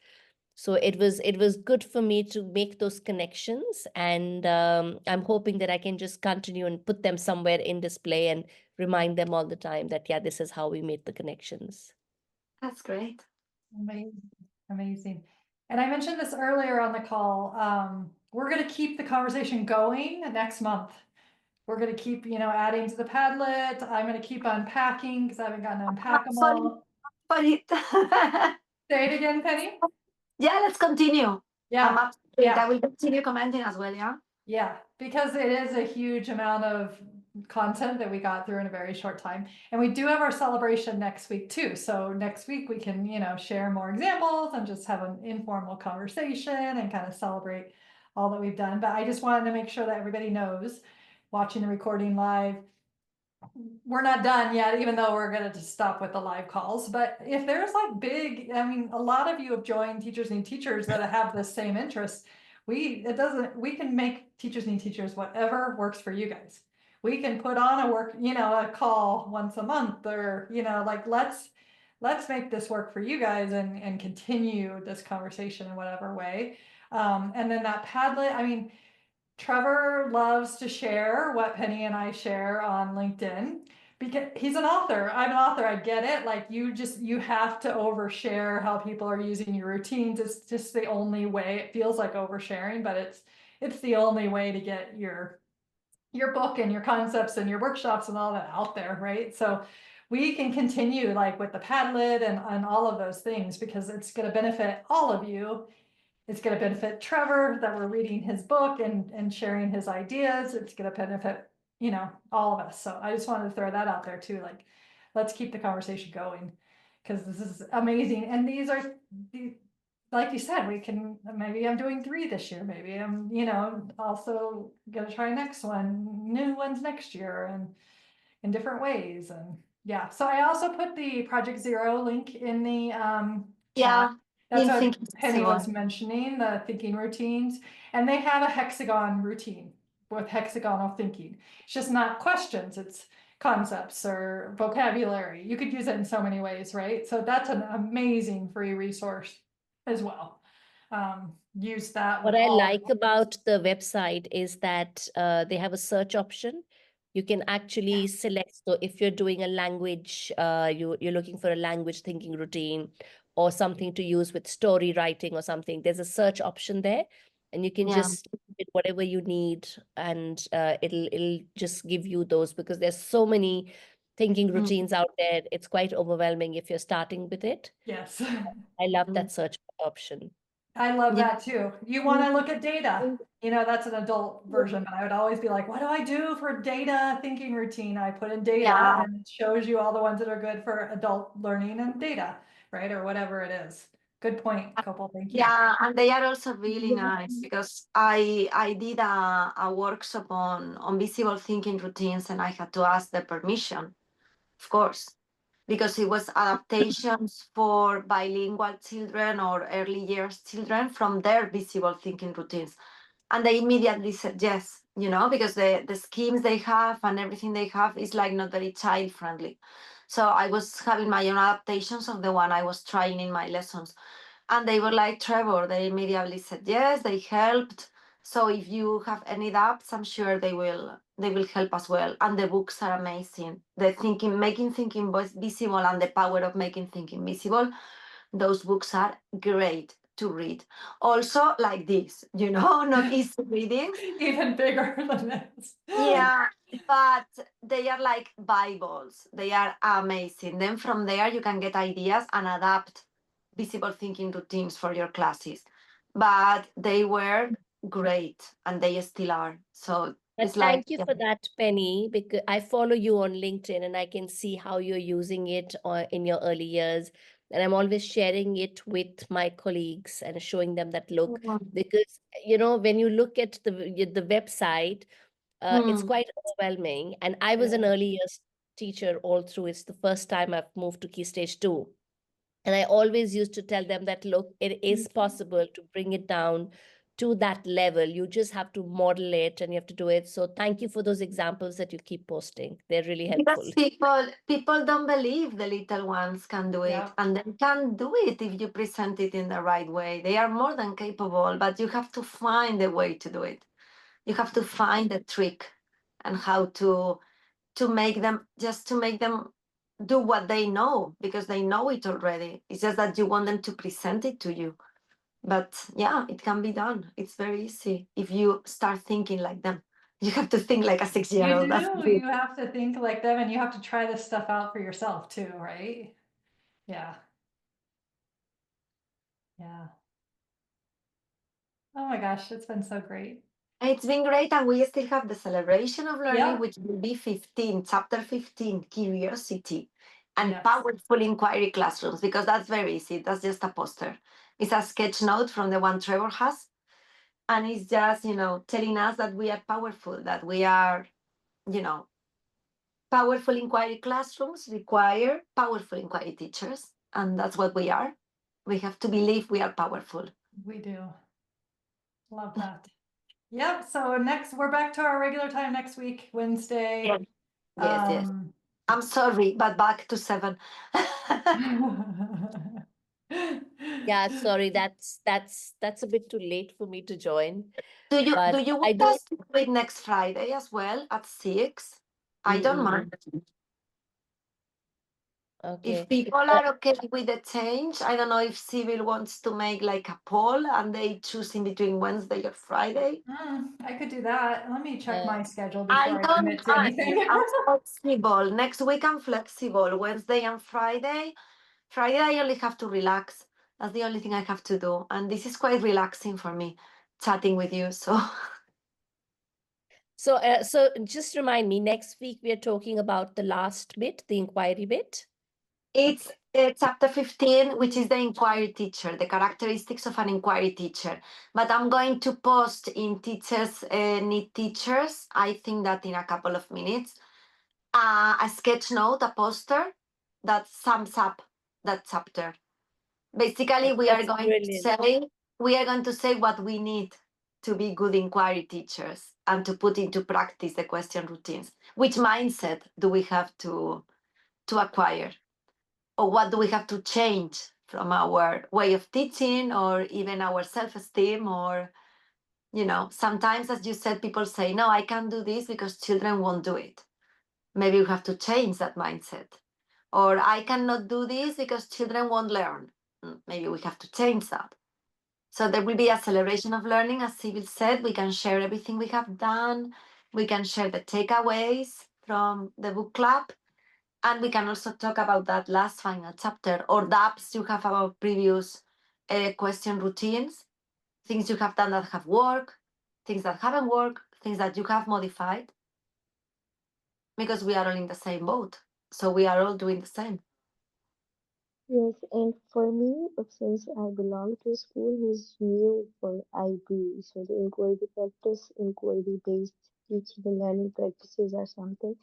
So it was good for me to make those connections, and I'm hoping that I can just continue and put them somewhere in display and remind them all the time that, yeah, this is how we made the connections. That's great. Amazing, amazing. And I mentioned this earlier on the call. We're going to keep the conversation going next month. We're going to keep, adding to the Padlet. I'm going to keep unpacking because I haven't gotten to unpack them all. for it. Say it again, Penny? Yeah, let's continue. I'm Yeah, up to it. yeah. I will continue commenting as well, yeah? yeah, because it is a huge amount of content that we got through in a very short time. And we do have our celebration next week too. So next week we can, share more examples and just have an informal conversation and kind of celebrate all that we've done. But I just wanted to make sure that everybody knows, watching the recording live, we're not done yet, even though we're gonna just stop with the live calls. But if there's like a lot of you have joined Teachers Need Teachers that have the same interests. We can make Teachers Need Teachers whatever works for you guys. We can put on a call once a month, or, let's make this work for you guys and continue this conversation in whatever way. And then that Padlet, Trevor loves to share what Penny and I share on LinkedIn because he's an author. I'm an author. I get it. Like you have to overshare how people are using your routines. It's just the only way. It feels like oversharing, but it's the only way to get your book and your concepts and your workshops and all that out there, right? So we can continue like with the Padlet and all of those things because it's going to benefit all of you. It's going to benefit Trevor that we're reading his book and sharing his ideas. It's going to benefit, all of us. So I just wanted to throw that out there too. Like, let's keep the conversation going because this is amazing. And these are, like you said, maybe I'm doing 3 this year. Maybe I'm, also going to try next new ones next year and in different ways. And yeah, so I also put the Project Zero link in the Yeah. chat. That's Been what thinking Penny so. was mentioning, the thinking routines. And they have a hexagon routine with hexagonal thinking. It's just not questions, it's concepts or vocabulary. You could use it in so many ways, right? So that's an amazing free resource as well. Use that with What I all. like about the website is that they have a search option. You can actually select, so if you're doing a language, you're looking for a language thinking routine or something to use with story writing or something, there's a search option there, and you can Yeah. just put whatever you need, and it'll just give you those, because there's so many thinking routines out there. It's quite overwhelming if you're starting with it. Yes. I love that search option. I love Yeah. that too. You want to look at data. That's an adult version, but I would always be like, what do I do for data thinking routine? I put in data Yeah. and it shows you all the ones that are good for adult learning and data, right? Or whatever it is. Good point, Copal. Thank you. Yeah, and they are also really nice because I did a workshop on visible thinking routines, and I had to ask the permission, of course, because it was adaptations for bilingual children or early years children from their visible thinking routines. And they immediately said yes, because the schemes they have and everything they have is like not very child friendly. So I was having my own adaptations of the one I was trying in my lessons. And they were like, Trevor, they immediately said yes, they helped. So if you have any doubts, I'm sure they will help as well. And the books are amazing. The making thinking visible and the power of making thinking visible, those books are great to read. Also like this, not easy reading. Even bigger than this. Yeah, but they are like Bibles. They are amazing. Then from there you can get ideas and adapt visible thinking routines for your classes. But they were great and they still are. So But it's like, thank you for that, Penny, because I follow you on LinkedIn and I can see how you're using it in your early years. And I'm always sharing it with my colleagues and showing them that look, because when you look at the website, it's Mm. quite overwhelming. And I was an early years teacher all through. It's the first time I've moved to Key Stage 2. And I always used to tell them that, look, it is possible to bring it down to that level. You just have to model it and you have to do it. So thank you for those examples that you keep posting. They're really helpful. Because people don't believe the little ones can do it, Yeah. and they can do it if you present it in the right way. They are more than capable, but you have to find a way to do it. You have to find a trick and how to make them do what they know, because they know it already. It's just that you want them to present it to you. But yeah, it can be done. It's very easy if you start thinking like them. You have to think like a 6-year-old. You That's do. it. You have to think like them and you have to try this stuff out for yourself too, right? Yeah. Yeah. Oh my gosh, it's been so great. It's been great, and we still have the celebration of learning, Yep. which will be 15, chapter 15, curiosity and Yes. powerful inquiry classrooms, because that's very easy. That's just a poster. It's a sketch note from the one Trevor has. And it's just, telling us that we are powerful, that we are, powerful inquiry classrooms require powerful inquiry teachers. And that's what we are. We have to believe we are powerful. We do. Love that. Yep. So we're back to our regular time next week, Wednesday. Yes. Yes. I'm sorry, but back to 7. Yeah, sorry, that's a bit too late for me to join. Do you But I want do. us to do it next Friday as well at 6? I don't mind. Okay. If people are okay with the change, I don't know if Civil wants to make like a poll and they choose in between Wednesday or Friday. I could do that. Let me check my schedule I before I don't commit to mind. anything. I'm flexible. Next week I'm flexible. Wednesday and Friday. Friday I only have to relax. That's the only thing I have to do. And this is quite relaxing for me, chatting with you. So So just remind me, next week we are talking about the last bit, the inquiry bit. it's chapter 15, which is the inquiry teacher, the characteristics of an inquiry teacher. But I'm going to post in Teachers Need Teachers, I think that in a couple of minutes, a sketch note, a poster that sums up that chapter. Basically, we are That's going brilliant. to say what we need to be good inquiry teachers and to put into practice the question routines. Which mindset do we have to acquire? Or what do we have to change from our way of teaching or even our self-esteem? Or, sometimes, as you said, people say, no, I can't do this because children won't do it. Maybe we have to change that mindset. Or I cannot do this because children won't learn. Maybe we have to change that. So there will be a celebration of learning, as Civil said. We can share everything we have done. We can share the takeaways from the book club. And we can also talk about that last final chapter or doubts you have about previous question routines, things you have done that have worked, things that haven't worked, things that you have modified. Because we are all in the same boat. So we are all doing the same. Yes, and for me, since I belong to a school who's new for IB, so the inquiry practice, inquiry-based teaching and learning practices are something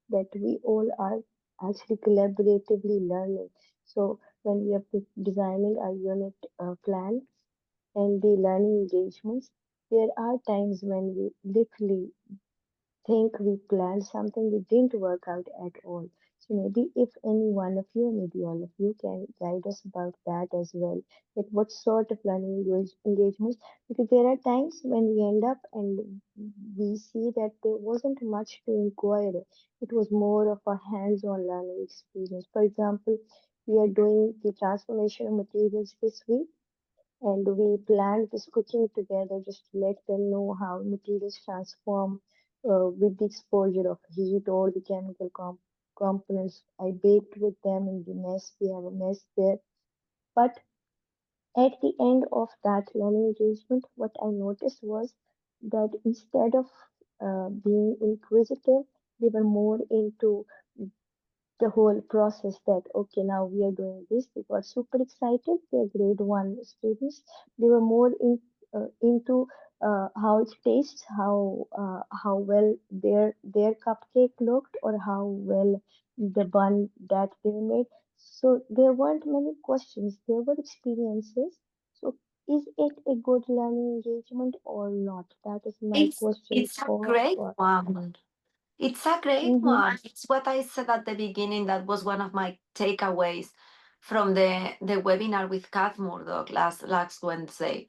that we all are actually collaboratively learning. So when we are designing our unit plan and the learning engagements, there are times when we literally think we planned something, we didn't work out at all. So maybe if any one of you, maybe all of you can guide us about that as well. That what sort of learning engagements, because there are times when we end up and we see that there wasn't much to inquire. It was more of a hands-on learning experience. For example, we are doing the transformation of materials this week and we planned this cooking together just to let them know how materials transform with the exposure of heat or the chemical components. I baked with them in the mess. We have a mess there. But at the end of that learning engagement, what I noticed was that instead of being inquisitive, they were more into the whole process that okay, now we are doing this. They got super excited. They're grade 1 students. They were more into how it tastes, how well their cupcake looked, or how well the bun that they made. So there weren't many questions, there were experiences. So is it a good learning engagement or not? That is my question It's a for great one. It's a great Mhm. one. It's what I said at the beginning. That was one of my takeaways from the webinar with Kath Murdoch last Wednesday.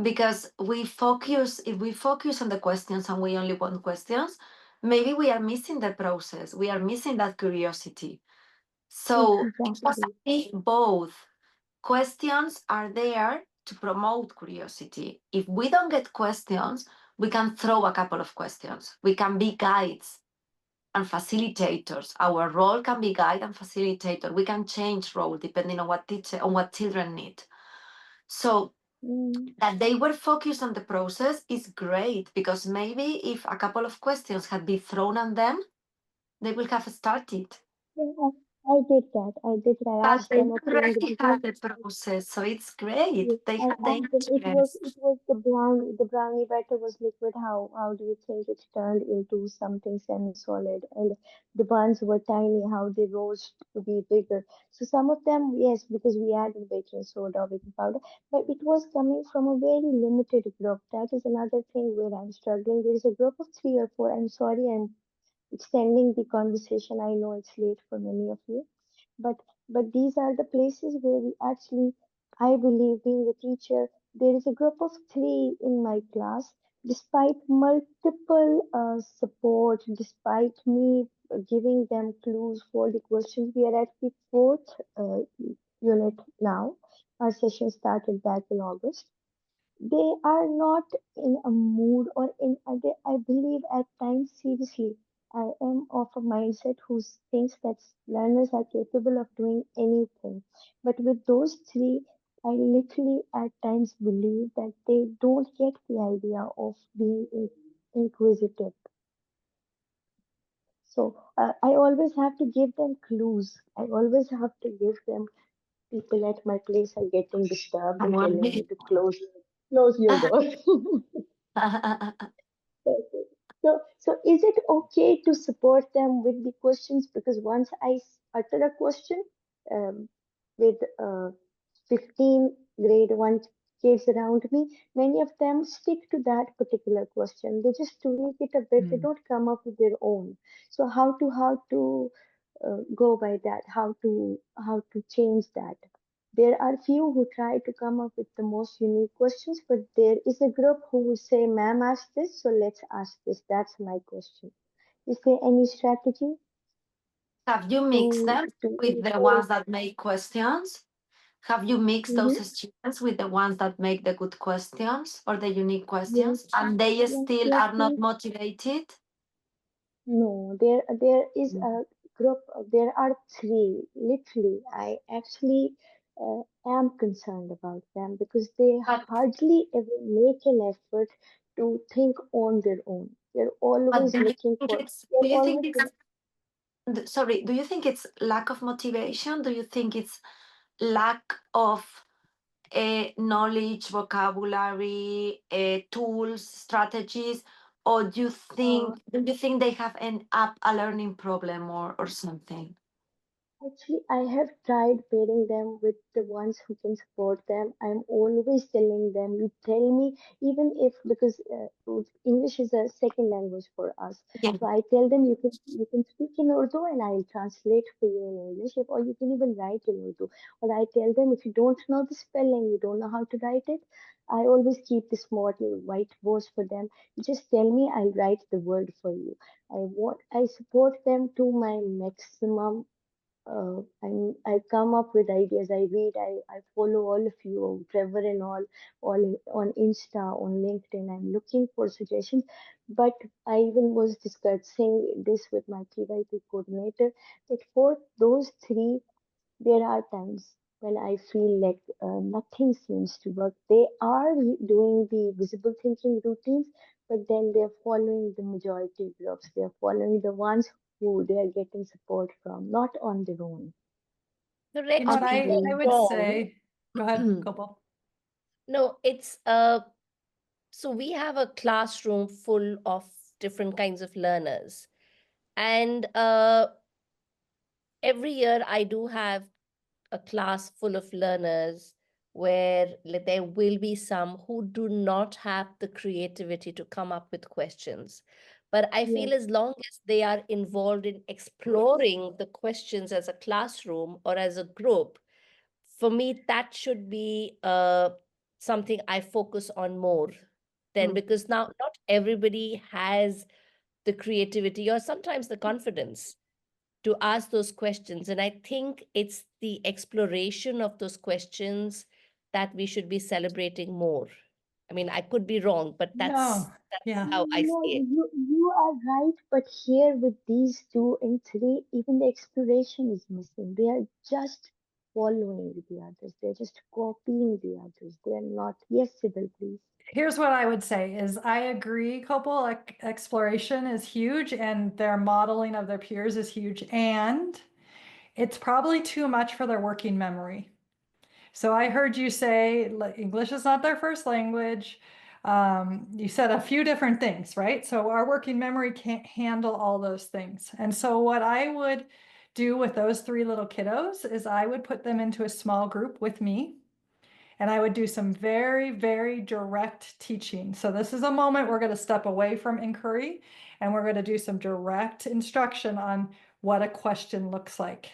Because if we focus on the questions and we only want questions, maybe we are missing the process. We are missing that curiosity. So it must Exactly. be both. Questions are there to promote curiosity. If we don't get questions, we can throw a couple of questions. We can be guides and facilitators. Our role can be guide and facilitator. We can change role depending on what children need. So Mm. that they were focused on the process is great, because maybe if a couple of questions had been thrown at them, they will have started. Yeah, I did that. I did that. I But asked they them, okay, in the already had beginning, the process, so it's great. yes, They I had the asked them, interest. it was the brownie batter was liquid. How do you think it turned into something semi-solid? And the buns were tiny, how they rose to be bigger. So some of them, yes, because we added baking soda, baking powder, but it was coming from a very limited group. That is another thing where I'm struggling. There is a group of three or four. I'm sorry, I'm extending the conversation. I know it's late for many of you, but these are the places where we actually, I believe, being a teacher, there is a group of three in my class. Despite multiple support, despite me giving them clues for the questions, we are at the fourth unit now. Our session started back in August. They are not in a mood or in I believe at times, seriously, I am of a mindset who thinks that learners are capable of doing anything, but with those three, I literally at times believe that they don't get the idea of being inquisitive. So I always have to give them clues. I always have to give them, people at my place are getting disturbed and telling me to close your door. Okay. So is it okay to support them with the questions? Because once I utter a question um, with 15 grade 1 kids around me, many of them stick to that particular question. They just tweak it a bit. They don't come up with their own. So how to go by that? How to change that? There are few who try to come up with the most unique questions, but there is a group who will say, "Ma'am asked this, so let's ask this." That's my question. Is there any strategy Have you mixed to them with the encourage? ones that make questions? Have you mixed those Mm-hmm. students with the ones that make the good questions or the unique Yes, questions, and they yes, still yes, are not yes. motivated? No, there is Mm. a group. There are three. Literally, I actually am concerned about them because they But hardly ever make an effort to think on their own. They're but always do you looking think for. it's They're do you think always. it's sorry, do you think it's lack of motivation? Do you think it's lack of knowledge, vocabulary, tools, strategies, or Uh, do you think they have a learning problem or something? Actually, I have tried pairing them with the ones who can support them. I'm always telling them, you tell me, even if, because English is a second language for us. Yeah. So I tell them, you can speak in Urdu and I'll translate for you in English, or you can even write in Urdu. Or I tell them, if you don't know the spelling, you don't know how to write it, I always keep this model white boards for them. You just tell me, I'll write the word for you. I support them to my maximum. I come up with ideas. I read. I follow all of you, Trevor and all on Insta, on LinkedIn. I'm looking for suggestions. But I even was discussing this with my PYP coordinator that for those three, there are times when I feel like nothing seems to work. They are doing the visible thinking routines, but then they're following the majority groups. They're following the ones who they are getting support from, not on their own. You know Correct what me if I I'm would wrong. say? Go ahead, Gopal. No, it's so we have a classroom full of different kinds of learners. And every year I do have a class full of learners where there will be some who do not have the creativity to come up with questions. But I Yes. feel as long as they are involved in exploring the questions as a classroom or as a group, for me, that should be something I focus on more than, Mm. because now not everybody has the creativity or sometimes the confidence to ask those questions. And I think it's the exploration of those questions that we should be celebrating more. I mean, I could be wrong, but No, that's yeah. how I No, see it. you are right, but here with these 2 and 3, even the exploration is missing. They are just following the others. They're just copying the others. They are not. Yes, Sybil, please. Here's what I would say is I agree, Copal, exploration is huge and their modeling of their peers is huge. And it's probably too much for their working memory. So I heard you say English is not their first language. You said a few different things, right? So our working memory can't handle all those things. And so what I would do with those 3 little kiddos is I would put them into a small group with me. And I would do some very, very direct teaching. So this is a moment we're going to step away from inquiry and we're going to do some direct instruction on what a question looks like.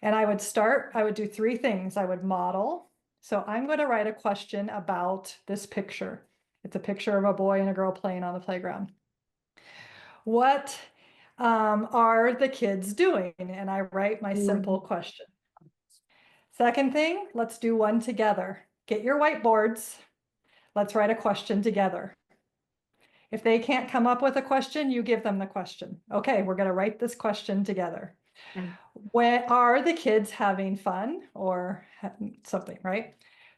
And I would do 3 things. I would model. So I'm going to write a question about this picture. It's a picture of a boy and a girl playing on the playground. What are the kids doing? And I write my simple question. Second thing, let's do one together. Get your whiteboards. Let's write a question together. If they can't come up with a question, you give them the question. Okay, we're going to write this question together. When are the kids having fun or something, right?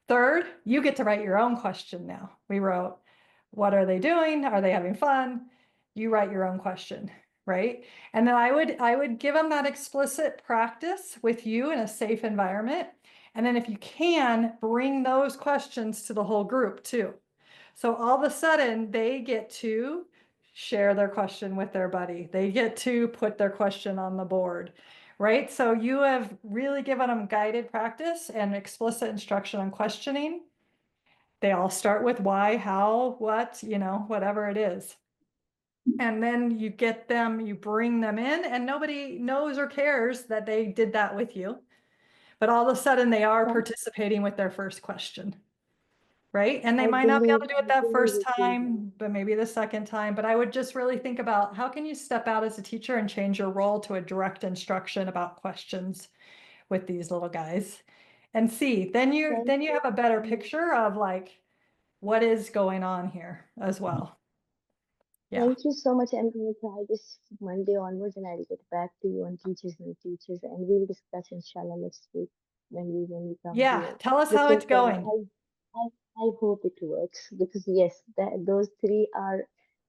Third, you get to write your own question now. We wrote, what are they doing? Are they having fun? You write your own question, right? And then I would give them that explicit practice with you in a safe environment. And then if you can, bring those questions to the whole group too. So all of a sudden they get to share their question with their buddy. They get to put their question on the board, right? So you have really given them guided practice and explicit instruction on questioning. They all start with why, how, what, whatever it is. And then you get them, you bring them in and nobody knows or cares that they did that with you. But all of a sudden they are participating with their first question. Right? And they might not be able to do it that first time, but maybe the second time. But I would just really think about how can you step out as a teacher and change your role to a direct instruction about questions with these little guys and see, then you have a better picture of like what is going on here as well. Yeah. Thank you so much. I'm going to try this Monday onwards and I'll get back to you on teachers and teachers and we'll discuss inshallah next week when we come Yeah. here. Tell us how it's going. I hope it works because yes, those 3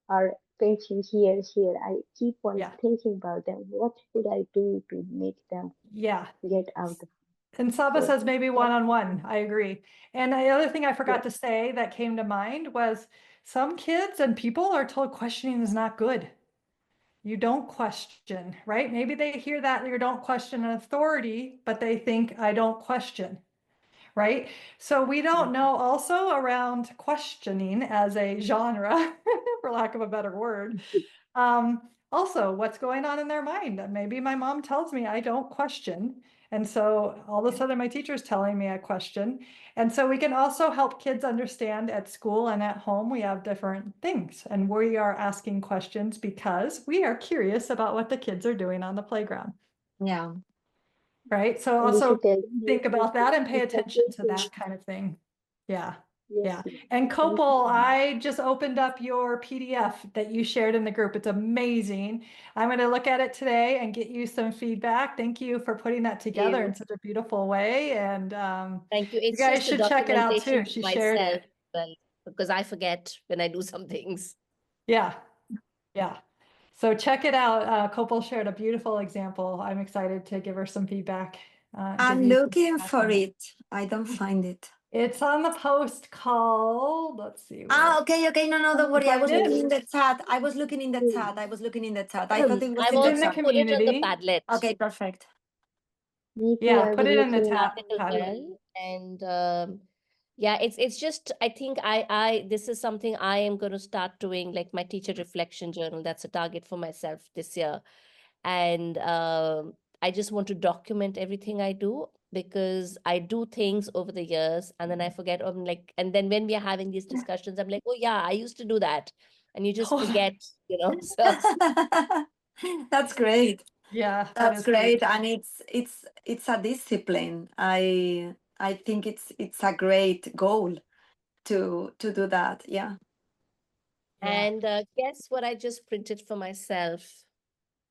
are pinching here. I keep on thinking about them. What should I do to make them get out of And Saba says maybe one-on-one. I agree. And the other thing I forgot to say that came to mind was some kids and people are told questioning is not good. You don't question, right? Maybe they hear that you don't question an authority, but they think I don't question, right? So we don't know also around questioning as a genre, for lack of a better word. Also what's going on in their mind. Maybe my mom tells me I don't question. And so all of a sudden my teacher's telling me I question. And so we can also help kids understand at school and at home, we have different things and we are asking questions because we are curious about what the kids are doing on the playground. Yeah. Right. So also think about that and pay attention to that kind of thing. Yeah. Yeah. And Copal, I just opened up your PDF that you shared in the group. It's amazing. I'm going to look at it today and get you some feedback. Thank you for putting that together in such a beautiful way. And Thank you. It's you guys just a should check it out documentation too. She for shared myself, it. well, because I forget when I do some things. Yeah. Yeah. So check it out. Copal shared a beautiful example. I'm excited to give her some feedback. I'm looking for it. I don't find it. It's on the post called, let's see. Okay. No, don't worry. I was looking in it? the chat. I thought it was I've in the in the chat. put it on the community. Padlet. Okay, perfect. Yeah, put it in the chat. As well. And yeah, it's just I think I this is something I am going to start doing, like my teacher reflection journal. That's a target for myself this year. And I just want to document everything I do because I do things over the years and then I forget. And then when we are having these discussions, I'm like, oh yeah, I used to do that. And you just forget, So That's great. Yeah, That's great. And it's a discipline. I think it's a great goal to do that. Yeah. And guess what I just printed for myself?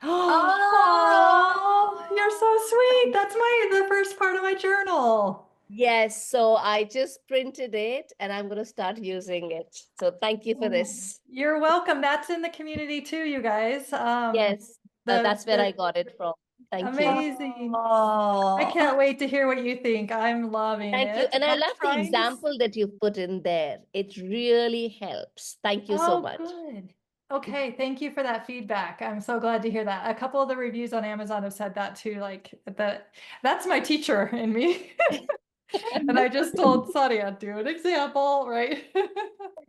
Oh, you're so sweet. That's the first part of my journal. Yes, so I just printed it and I'm going to start using it. So thank you for this. You're welcome. That's in the community too, you guys. Yes, that's where I got it from. Thank you. Amazing. Oh, I can't wait to hear what you think. I'm loving Thank you. it. And I I'm love the trying to example that you've put in there. It really helps. Thank you so Oh, much. good. Okay, thank you for that feedback. I'm so glad to hear that. A couple of the reviews on Amazon have said that too, like that's my teacher in me. And I just told Sadia, do an example, right?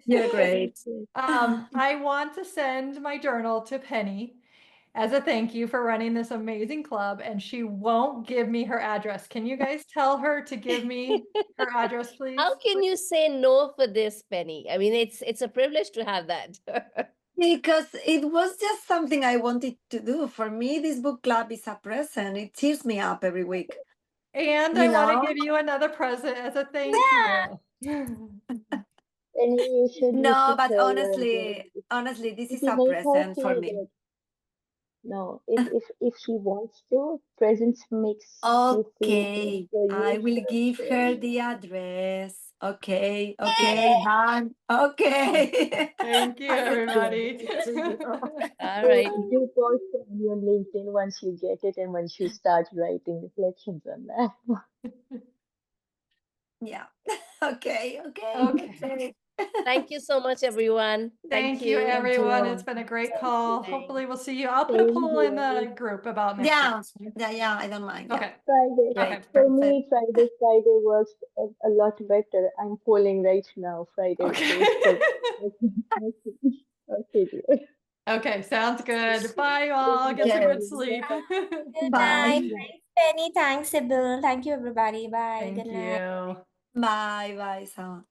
you're great. I want to send my journal to Penny as a thank you for running this amazing club, and she won't give me her address. Can you guys tell her to give me her address, please? How can you say no for this, Penny? I mean, it's a privilege to have that. Because it was just something I wanted to do. For me, this book club is a present. It cheers me up every week. And You I want know? to give you another present as a thank you. And you should No, but tell her again. honestly, this If is you a make her present for feel me. good. No, if she wants to, presents makes you feel good. Okay, So I you will should give tell her her. the address. Okay, done. Okay. Thank you, everybody. All right. Do post it on your LinkedIn once you get it and once you start writing reflections on that. Yeah. Okay. Okay. Thank you so much, everyone. Thank you, Thank everyone. you. It's been a great call. Thanks. Hopefully we'll see you. I'll put a Same poll in here. the group about next Yeah, week. I don't mind. Yeah. Okay. Friday. Okay. Great. For Perfect. me, Friday works a lot better. I'm polling right now. Friday Okay. goes for okay, dear. Okay, sounds good. Bye, all. Get some good Yes. sleep. Good Bye. night. Thanks, Penny. Thanks, Sybil. Thank you, everybody. Bye. Thank Good night. you. Bye. Bye, Sama.